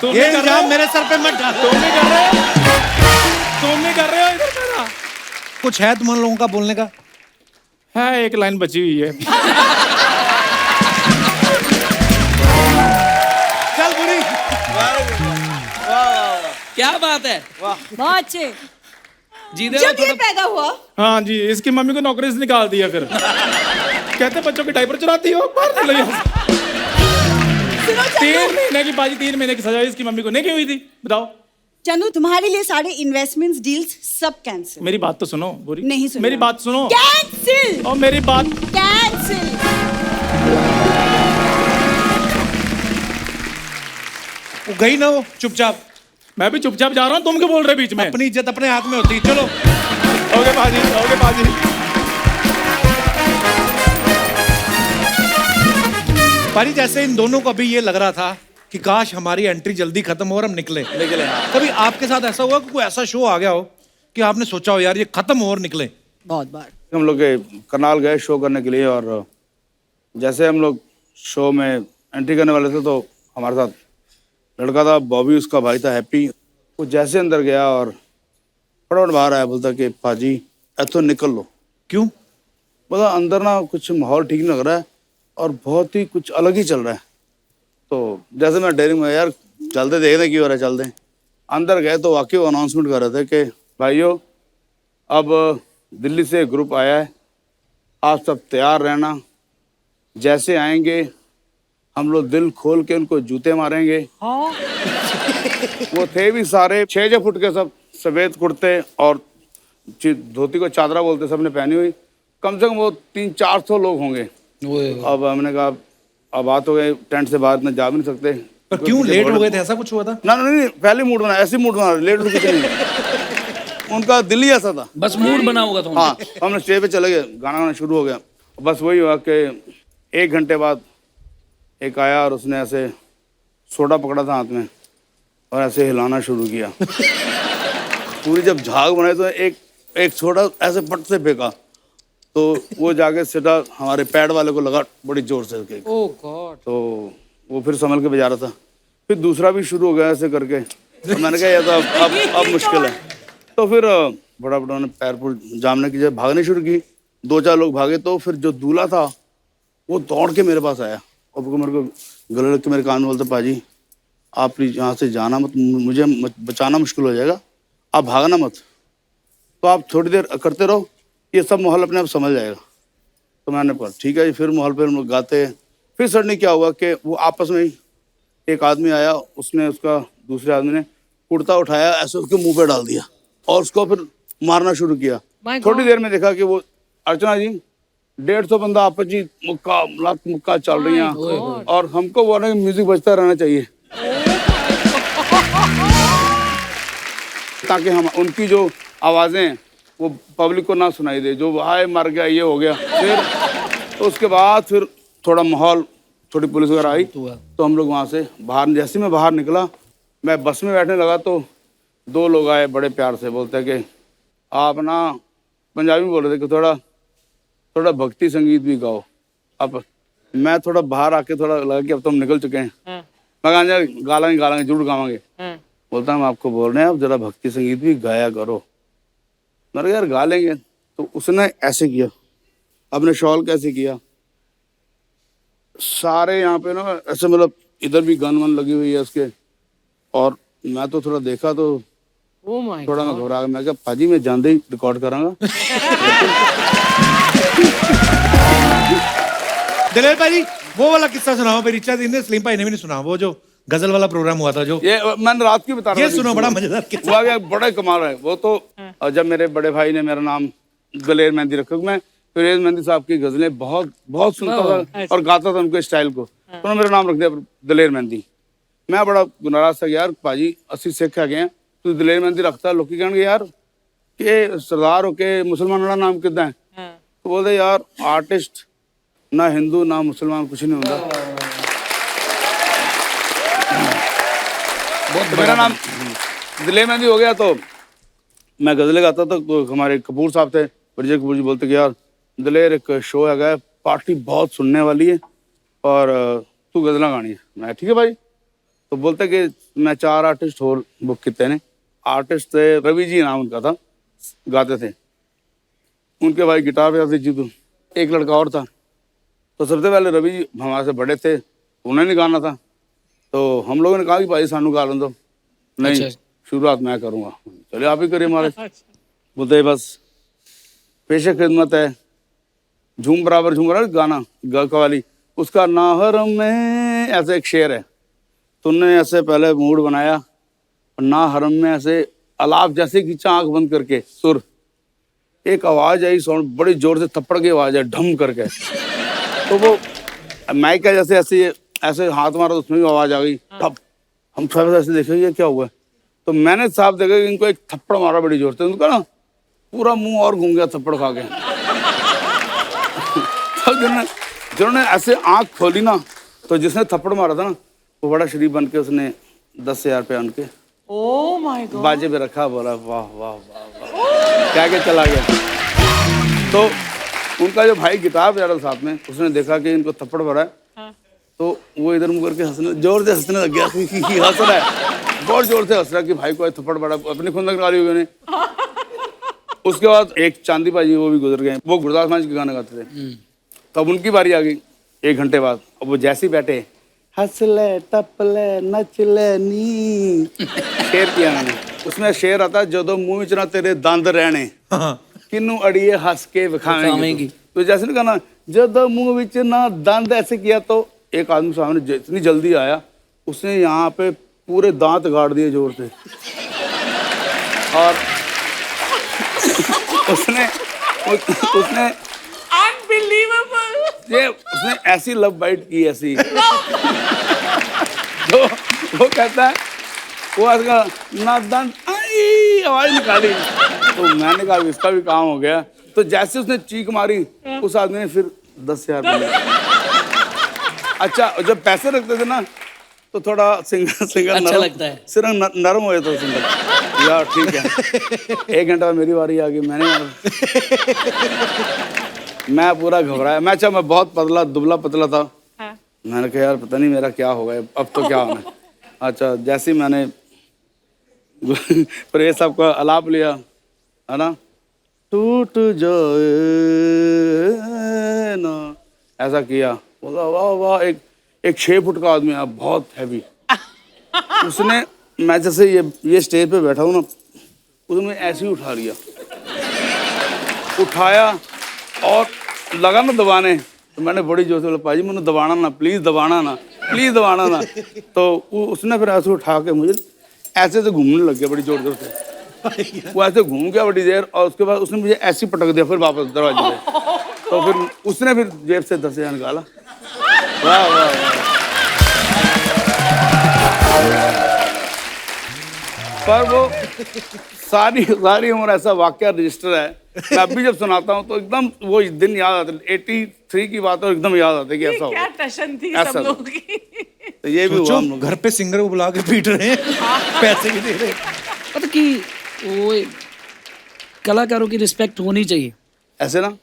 तुमने ये कर रहे इल्जाम हो? मेरे सर पे मत डालो। तुमने कर रहे हो इधर पैदा। कुछ है तुम लोगों का बोलने का? है एक लाइन बची हुई है। चल बुरी। क्या बात है? बहुत अच्छे। जीदे जब ये पैदा हुआ, हाँ जी, इसकी मम्मी को नौकरी से निकाल दिया। फिर कहते बच्चों के डायपर चुराती हो, बाहर निकलो यहाँ से। सुनो 3 चंदू, महीने की बाजी, 3 महीने की सजा इसकी मम्मी को नहीं की हुई थी। बताओ। चंदू तुम्हारे लिए सारे इन्वेस्टमेंट्स डील्स सब कैंसिल। मेरी बात तो सुनो बुरी। नहीं सुन मेरी रहा। बात सुनो। कैंसिल, और मेरी बात कैंसिल। वो गई ना वो चुपचाप। मैं भी चुपचाप जा रहा हूँ, तुम क्यों बोल रहे बीच में? अपनी इज्जत अपने हाथ में होती है। चलो ओके बाजी, ओके बाजी। पारी जैसे इन दोनों को अभी ये लग रहा था कि काश हमारी एंट्री जल्दी खत्म हो और हम निकले। कभी आपके साथ ऐसा हुआ कि कोई ऐसा शो आ गया हो कि आपने सोचा हो यार ये खत्म हो और निकले? बहुत बार। हम लोग करनाल गए शो करने के लिए, और जैसे हम लोग शो में एंट्री करने वाले थे तो हमारे साथ लड़का था बॉबी, उसका भाई था हैप्पी। वो जैसे अंदर गया और फटाफट बाहर आया, बोलता कि पाजी ऐथो निकल लो। क्यों? बोला अंदर ना कुछ माहौल ठीक नहीं लग रहा है और बहुत ही कुछ अलग ही चल रहा है। तो जैसे मैं डेयरिंग में यार चलते देखते क्यों हो रहा है, चलते अंदर गए तो वाकई वो अनाउंसमेंट कर रहे थे कि भाइयों अब दिल्ली से ग्रुप आया है, आप सब तैयार रहना, जैसे आएंगे हम लोग दिल खोल के उनको जूते मारेंगे। वो थे भी सारे 6 फुट के, सब सफेद कुर्ते और धोती को चादरा बोलते सबने पहनी हुई। कम से कम वो 300-400 लोग होंगे। अब हमने कहा अब बात हो गई, टेंट से बाहर इतना जा भी नहीं सकते। पर क्यों लेट हो गए थे? ऐसा कुछ हुआ था? ना नहीं, पहले मूड बना, ऐसे मूड बना, लेट तो कुछ नहीं। उनका दिल ही ऐसा था, बस मूड बना होगा तो। हाँ, हमने स्टेज पे चले गए, गाना गाना शुरू हो गया। बस वही हुआ कि 1 घंटे बाद एक आया और उसने ऐसे सोडा पकड़ा था हाथ में और ऐसे हिलाना शुरू किया। पूरी जब झाग बनाई तो एक सोडा ऐसे पट से फेंका तो वो जाके सीधा हमारे पैड वाले को लगा बड़ी जोर से। ओह गॉड। तो वो फिर संभल के बजा रहा था। फिर दूसरा भी शुरू हो गया ऐसे करके। तो मैंने कहा ये तो अब मुश्किल है। तो फिर बड़ा बड़ा ने पैर पर जामने की जब भागने शुरू की, 2-4 लोग भागे, तो फिर जो दूल्हा था वो दौड़ के मेरे पास आया और मेरे को गले लग के मेरे कान में बोलते, पाजी आप प्लीज यहाँ से जाना मत, मुझे बचाना मुश्किल हो जाएगा, आप भागना मत, तो आप थोड़ी देर करते रहो, ये सब माहौल अपने आप समझ जाएगा। तो मैंने कहा ठीक है जी। फिर माहौल पे हम लोग गाते, फिर सडनली क्या हुआ कि वो आपस में ही एक आदमी आया, उसने उसका दूसरे आदमी ने कुर्ता उठाया, ऐसे उसके मुंह पे डाल दिया और उसको फिर मारना शुरू किया। थोड़ी देर में देखा कि वो अर्चना जी 150 बंदा आपस जी मुक्का चल रही हैं और हमको वो ना म्यूजिक बजता रहना चाहिए ताकि हम उनकी जो आवाजें वो पब्लिक को ना सुनाई दे, जो हाय मर गया ये हो गया। फिर तो उसके बाद फिर थोड़ा माहौल, थोड़ी पुलिस वगैरह आई, तो हम लोग वहाँ से बाहर, जैसे मैं बाहर निकला, मैं बस में बैठने लगा तो 2 लोग आए बड़े प्यार से, बोलते हैं कि आप ना, पंजाबी में बोल रहे थे कि थोड़ा भक्ति संगीत भी गाओ। अब मैं थोड़ा बाहर आके थोड़ा लगा कि अब तो हम निकल चुके हैं, मैं कहा गालांगे जरूर गावांगे। बोलता हम आपको बोल रहे हैं आप जरा भक्ति संगीत भी गाया करो। मैंने यार गा लेंगे। तो उसने ऐसे किया, अपने शॉल कैसे किया, सारे यहाँ पे ना ऐसे, मतलब इधर भी गन वन लगी हुई है उसके, और मैं तो थोड़ा देखा तो थोड़ा मैं घबरा गया। मैं कहा पाजी मैं जानते ही रिकॉर्ड करांगा। दिलेर भाई वो वाला किस्सा सुनाओ, मेरी इच्छा थी, सलीम भाई ने भी नहीं सुना, वो जो गजल वाला प्रोग्राम हुआ था जो, ये मैंने रात की बता रहा ये सुनो, बड़ा मजेदार किस्सा हुआ, बड़ा कमाल है वो तो। जब मेरे बड़े भाई ने मेरा नाम दलेर मेहंदी रखा, मैं फिरोज मेहंदी साहब की गजलें बहुत सुनता था और गाता था उनके स्टाइल को, तो उन्होंने मेरा नाम रख दिया दलेर मेहंदी। मैं बड़ा नाराज था, यार पाजी असि सिख है तू दलेर मेहंदी रखता, लोग कहेंगे यार कि सरदार होके मुसलमान वाला नाम कितना है। तो बोलते यार आर्टिस्ट ना हिंदू ना मुसलमान कुछ नहीं होता, तो मेरा नाम दलेर मेहंदी हो गया। तो मैं गजलें गाता था, तो हमारे कपूर साहब थे, विजय कपूर जी, बोलते कि यार दलेर एक शो है, पार्टी बहुत सुनने वाली है और तू गजलें गानी है। मैं ठीक है भाई। तो बोलते कि मैं 4 आर्टिस्ट और बुक किए ने। आर्टिस्ट थे, रवि जी नाम उनका था, गाते थे, उनके भाई गिटार बजाते जी, तो एक लड़का और था। तो सबसे पहले रवि जी हमारे से बड़े थे, उन्हें नहीं गाना था, तो हम लोगों ने कहा कि भाई सानू गा लो। नहीं, शुरुआत मैं करूँगा। चले आप ही करिए हमारे। बोलते बस पेशे खिदमत है, झूम बराबर झूम रहा गाना कवाली, उसका नाहरम में ऐसे एक शेर है, तुमने ऐसे पहले मूड बनाया और ना हरम में ऐसे अलाप जैसे खींचा आंख बंद करके सुर, एक आवाज आई, साउंड बड़ी जोर से थप्पड़ की आवाज है ढम करके, तो वो माइक का जैसे ऐसे ऐसे हाथ मारा तो उसमें भी आवाज आ गई ठप। हम सब ऐसे देखे ये क्या हुआ, तो मैंने साफ देखा कि इनको एक थप्पड़ मारा बड़ी जोर से, उनका ना पूरा मुंह और घूम गया थप्पड़ खा के। तो जिन्होंने ऐसे आंख खोली ना, तो जिसने थप्पड़ मारा था ना वो बड़ा शरीफ बन के उसने 10,000 रुपया उनके बाजे पे रखा, बोला वाह वाह वाह वाह, क्या चला गया। तो उनका जो भाई गिटार बजा रहा साथ में, उसने देखा कि इनको थप्पड़ मारा है, तो वो इधर मुंह करके हंसने, जोर से हंसने लग गया, हंस रहा है, बहुत जोर से हंस रहा कि भाई को थप्पड़ मारा, अपनी खुंदक निकाली हुई। उसके बाद एक चांदी भाई वो भी गुजर गए, वो गुरदास मान के गाना गाते थे। तब उनकी बारी आ गई 1 घंटे बाद, अब वो जैसे ही बैठे, हंस ले टप ले नच ले नी, शेर किया मैंने। उसमें शेर आता, जदों मुंह विच ना तेरे दंद रहने, किन्नू अड़िए हंस के विखावेंगी। तो जैसे ना गाना, जदों मुंह विच ना दंद, ऐसे किया तो एक आदमी सामने इतनी जल्दी आया, उसने यहाँ पे पूरे दांत गाड़ दिए जोर से, और उसने ये उसने ऐसी लव बाइट की ऐसी। तो वो कहता है, वो आजकल ना दंत आई आवाज निकाली, तो मैंने कहा इसका भी काम हो गया। तो जैसे उसने चीख मारी, उस आदमी ने फिर 10,000 रुपये। अच्छा, जब पैसे रखते थे ना तो थोड़ा सिंगर अच्छा लगता है, सिर्फ नरम हो जाता सिंगर, यार ठीक है। 1 घंटा मेरी बारी आ गई, मैं पूरा घबराया। मैं बहुत पतला दुबला पतला था। मैंने कहा यार पता नहीं मेरा क्या होगा अब, तो क्या होना। अच्छा, जैसे ही मैंने फिर ये सबका आलाप लिया, है ना, टूट जाए ना, ऐसा किया। बोला वाह वाह, एक 6 फुट का आदमी है, बहुत हैवी। उसने, मैं जैसे ये स्टेज पे बैठा हूँ ना, उसने ऐसे ही उठा लिया, उठाया और लगा ना दबाने। तो मैंने बड़ी जोर से बोला, पाजी मैंने दबाना ना, प्लीज दबाना ना, प्लीज दबाना ना। तो उसने फिर ऐसे उठा के मुझे ऐसे से घूमने लग गया बड़ी जोर जोर से। वो ऐसे घूम गया बड़ी देर, और उसके बाद उसने मुझे ऐसे ही पटक दिया फिर वापस दरवाजे पे। तो फिर उसने फिर जेब से 10,000 निकाला। वाह वाह वाह। पर वो सारी उम्र ऐसा वाकया रजिस्टर है, मैं अभी जब सुनाता हूँ तो एकदम वो दिन याद आते। 83 की बात है, एकदम याद आती है कि ऐसा क्या हुआ। टशन थी ऐसा सब लोगों की। तो ये भी हुआ हम लोग। घर पे सिंगर को बुला के पीट रहे हैं, पैसे भी दे रहे हैं। पता कि वो कलाकारों की रिस्पेक्ट होनी चाहिए। ऐसे ना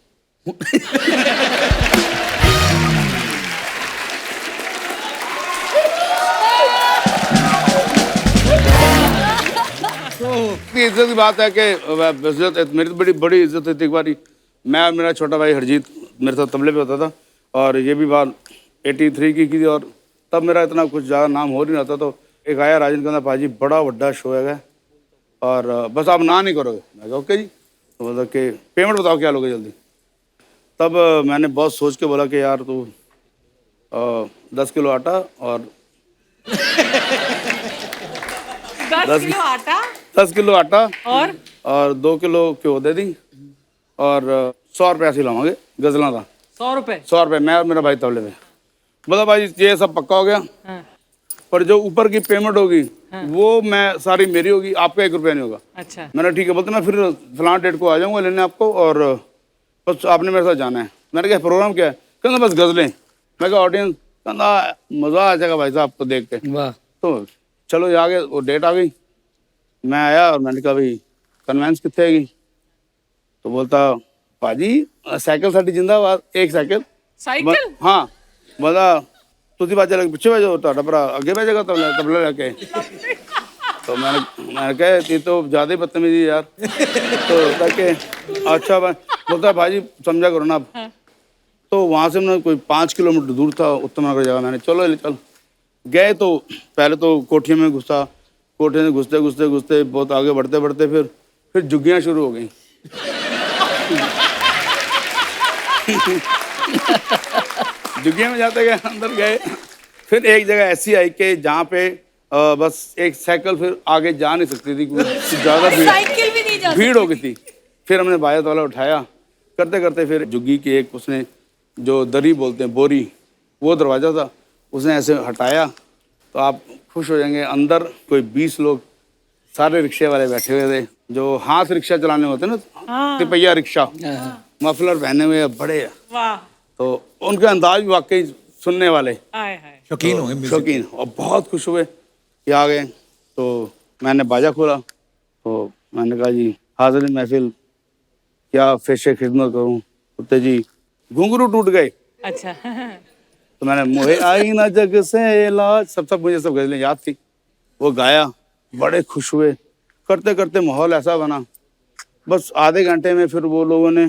इतनी इज्जत की बात है कि इज्जत, मेरी तो बड़ी इज्जत थी। एक बारी मैं और मेरा छोटा भाई हरजीत मेरे साथ तबले पे होता था, और ये भी बात 83 की थी, और तब मेरा इतना कुछ ज़्यादा नाम हो नहीं रहा था। तो एक आया राजन कहना, पाजी बड़ा बड़ा शो है और बस आप ना नहीं करोगे। मैं कहा ओके जी। तो बोला कि पेमेंट बताओ क्या लोगे जल्दी। तब मैंने बहुत सोच के बोला कि यार तू 10 किलो आटा और 10 किलो आटा 10 किलो आटा और 2 किलो घ्यो दे दी, और 100 रुपये ऐसे लावांगे गजला का। 100 रुपए। 100 रुपये, मैं और मेरा भाई तबले में। बोला भाई ये सब पक्का हो गया, हाँ। पर जो ऊपर की पेमेंट होगी वो मैं सारी मेरी होगी, आपका 1 रुपया नहीं होगा। अच्छा। मैंने ठीक है, बोलते मैं फिर फलां डेट को आ जाऊंगा लेने आपको, और बस आपने मेरे साथ जाना है। मैंने कहा प्रोग्राम क्या है? कहना बस गजलें। मैं कहा ऑडियंस, कहना मज़ा आ जाएगा भाई साहब आपको देख के। वाह। तो चलो ये आ गए, वो डेट आ गई। मैं आया और मैंने कहा भाई कन्वेंस कितने आएगी? तो बोलता पाजी साइकिल साड़ी जिंदाबाद, एक साइकिल। साइकिल? हाँ। बोला तुझी बात चले पीछे भेजो, तो डबरा आगे भेजेगा तबला लेके। तो मैंने कहा ये तो ज़्यादा ही बदतमीजी यार। तो बोलता कि अच्छा भाई, बोलता भाजी समझा करो ना आप। तो वहाँ से मैंने कोई 5 किलोमीटर दूर था उत्तम जगह। मैंने चलो चल गए। तो पहले तो कोठिया में घुसा, कोठे में घुसते घुसते घुसते बहुत आगे बढ़ते बढ़ते फिर झुग्गियाँ शुरू हो गई। झुग्गियाँ में जाते गए, अंदर गए। फिर एक जगह ऐसी आई कि जहाँ पे बस एक साइकिल फिर आगे जा नहीं सकती थी, ज़्यादा साइकिल भी नहीं जा भीड़ हो गई थी। फिर हमने बायत वाला उठाया, करते करते फिर झुग्गी की एक उसने जो दरी बोलते हैं बोरी, वो दरवाज़ा था, उसने ऐसे हटाया। तो आप खुश हो जाएंगे, अंदर कोई 20 लोग सारे रिक्शे वाले बैठे हुए थे, जो हाथ रिक्शा चलाने होते ना, तिपहिया रिक्शा, मफलर पहने हुए बड़े। वाह। तो उनका अंदाज भी वाकई सुनने वाले हाय हाय। शौकीन होंगे म्यूजिक शौकीन, और बहुत खुश हुए कि आ गए। तो मैंने बाजा खोला, तो मैंने कहा जी हाजिर महफिल, क्या फेशे खिदमत करूं? उत्ते जी घुंघरू टूट गए। अच्छा। तो मैंने मोहे आई ना जग से लाज, सब मुझे सब गजलें याद थी, वो गाया, बड़े खुश हुए। करते करते माहौल ऐसा बना, बस आधे घंटे में फिर वो लोगों ने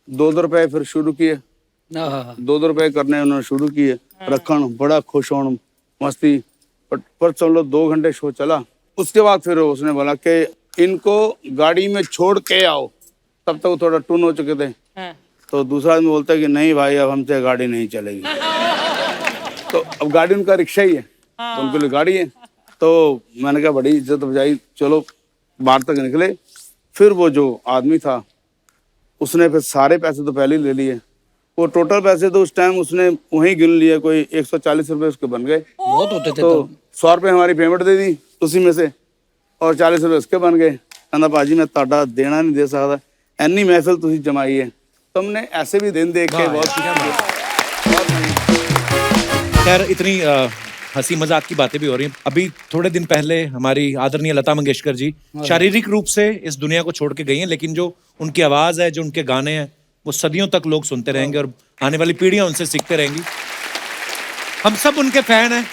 2-2 रुपए फिर शुरू किए, 2-2 रुपए करने उन्होंने शुरू किए, रखन बड़ा खुश होना मस्ती। पर चलो 2 घंटे शो चला। उसके बाद फिर उसने बोला कि इनको गाड़ी में छोड़ के आओ। तब तक वो थोड़ा टून हो चुके थे। तो दूसरा आदमी बोलता है कि नहीं भाई अब हमसे गाड़ी नहीं चलेगी। तो अब गाड़ी उनका रिक्शा ही है, तो उनके लिए गाड़ी है। तो मैंने कहा बड़ी इज्जत बजाई, चलो बाहर तक निकले। फिर वो जो आदमी था उसने फिर सारे पैसे तो पहले ही ले लिए। वो टोटल पैसे तो उस टाइम उसने वहीं गिन लिए, कोई 140 रुपये उसके बन गए। बहुत होते थे। तो 100 रुपये हमारी पेमेंट दे दी उसी में से, और 40 रुपये उसके बन गए। कहना भाजी मैं ताड़ा देना नहीं दे सकता, एनी महफिल तुसी जमाई है। तो हमने ऐसे भी दिन देख के बहुत खैर इतनी हंसी मजाक की बातें भी हो रही हैं। अभी थोड़े दिन पहले हमारी आदरणीय लता मंगेशकर जी शारीरिक रूप से इस दुनिया को छोड़ के गई हैं, लेकिन जो उनकी आवाज है, जो उनके गाने हैं, वो सदियों तक लोग सुनते रहेंगे और आने वाली पीढ़ियां उनसे सीखते रहेंगी। हम सब उनके फैन हैं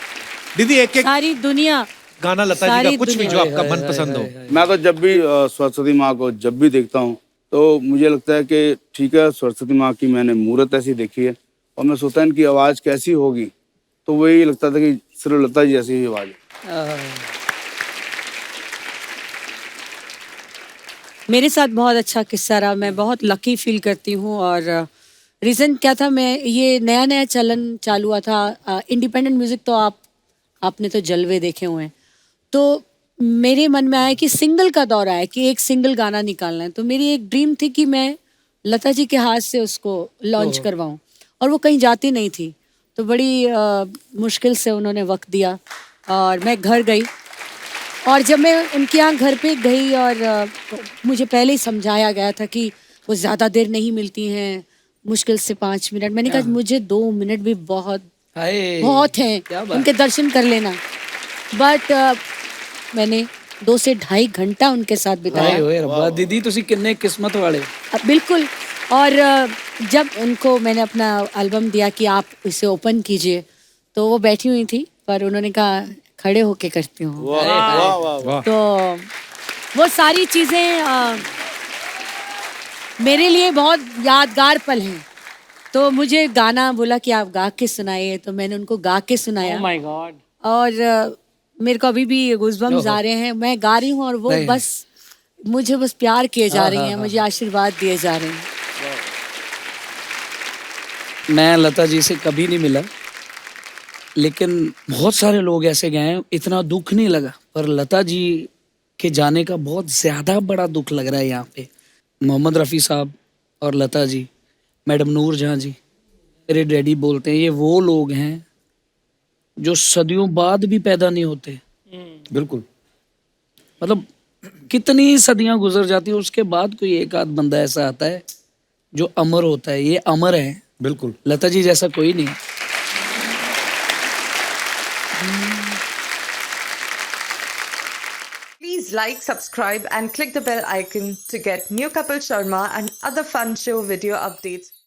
दीदी। एक सारी दुनिया गाना लता जी सारी का कुछ भी जो आपका मनपसंद हो। मैं तो जब भी सरस्वती माँ को जब भी देखता हूँ तो मुझे लगता है कि ठीक है, सरस्वती माँ की मैंने मूर्त ऐसी देखी है और मैं सोचता इनकी आवाज कैसी होगी, तो वही लगता था कि सिर्फ लता जी जैसी ही आवाज है। मेरे साथ बहुत अच्छा किस्सा रहा, मैं बहुत लकी फील करती हूँ। और रीज़न क्या था, मैं ये नया नया चलन चालू हुआ था इंडिपेंडेंट म्यूज़िक, तो आपने तो जलवे देखे हुए हैं। तो मेरे मन में आया कि सिंगल का दौर आया कि एक सिंगल गाना निकालना है। तो मेरी एक ड्रीम थी कि मैं लता जी के हाथ से उसको लॉन्च करवाऊं, और वो कहीं जाती नहीं थी। तो बड़ी मुश्किल से उन्होंने वक्त दिया और मैं घर गई। और जब मैं उनके यहाँ घर पे गई और मुझे पहले ही समझाया गया था कि वो ज़्यादा देर नहीं मिलती हैं, मुश्किल से 5 मिनट। मैंने कहा मुझे 2 मिनट भी बहुत हैं, उनके दर्शन कर लेना। बट मैंने 2 से ढाई घंटा उनके साथ बिताया। ਓਏ ਰੱਬਾ दीदी ਤੁਸੀਂ ਕਿੰਨੇ किस्मत वाले। बिल्कुल। और जब उनको मैंने अपना एल्बम दिया कि आप इसे ओपन कीजिए, तो वो बैठी हुई थी, पर उन्होंने कहा खड़े होके करती हूँ। तो वो सारी चीज़ें मेरे लिए बहुत यादगार पल हैं। तो मुझे गाना बोला कि आप गा के सुनाइए, तो मैंने उनको गा के सुनाया। Oh my God. और मेरे को अभी भी गूज़बम्स आ रहे हैं। मैं गा रही हूँ और वो बस मुझे बस प्यार किए जा रही हैं, मुझे आशीर्वाद दिए जा रहे हैं। मैं लता जी से कभी नहीं मिला, लेकिन बहुत सारे लोग ऐसे गए हैं, इतना दुख नहीं लगा। पर लता जी के जाने का बहुत ज़्यादा बड़ा दुख लग रहा है यहाँ पे। मोहम्मद रफ़ी साहब और लता जी, मैडम नूर जहाँ जी, मेरे डैडी बोलते हैं ये वो लोग हैं जो सदियों बाद भी पैदा नहीं होते। बिल्कुल। मतलब कितनी सदियां गुजर जाती है, उसके बाद कोई एक आध बंदा ऐसा आता है जो अमर होता है। ये अमर है, बिल्कुल। लता जी जैसा कोई नहीं। Please like, subscribe and click the bell icon to get new Kapil Sharma and other fun show video updates.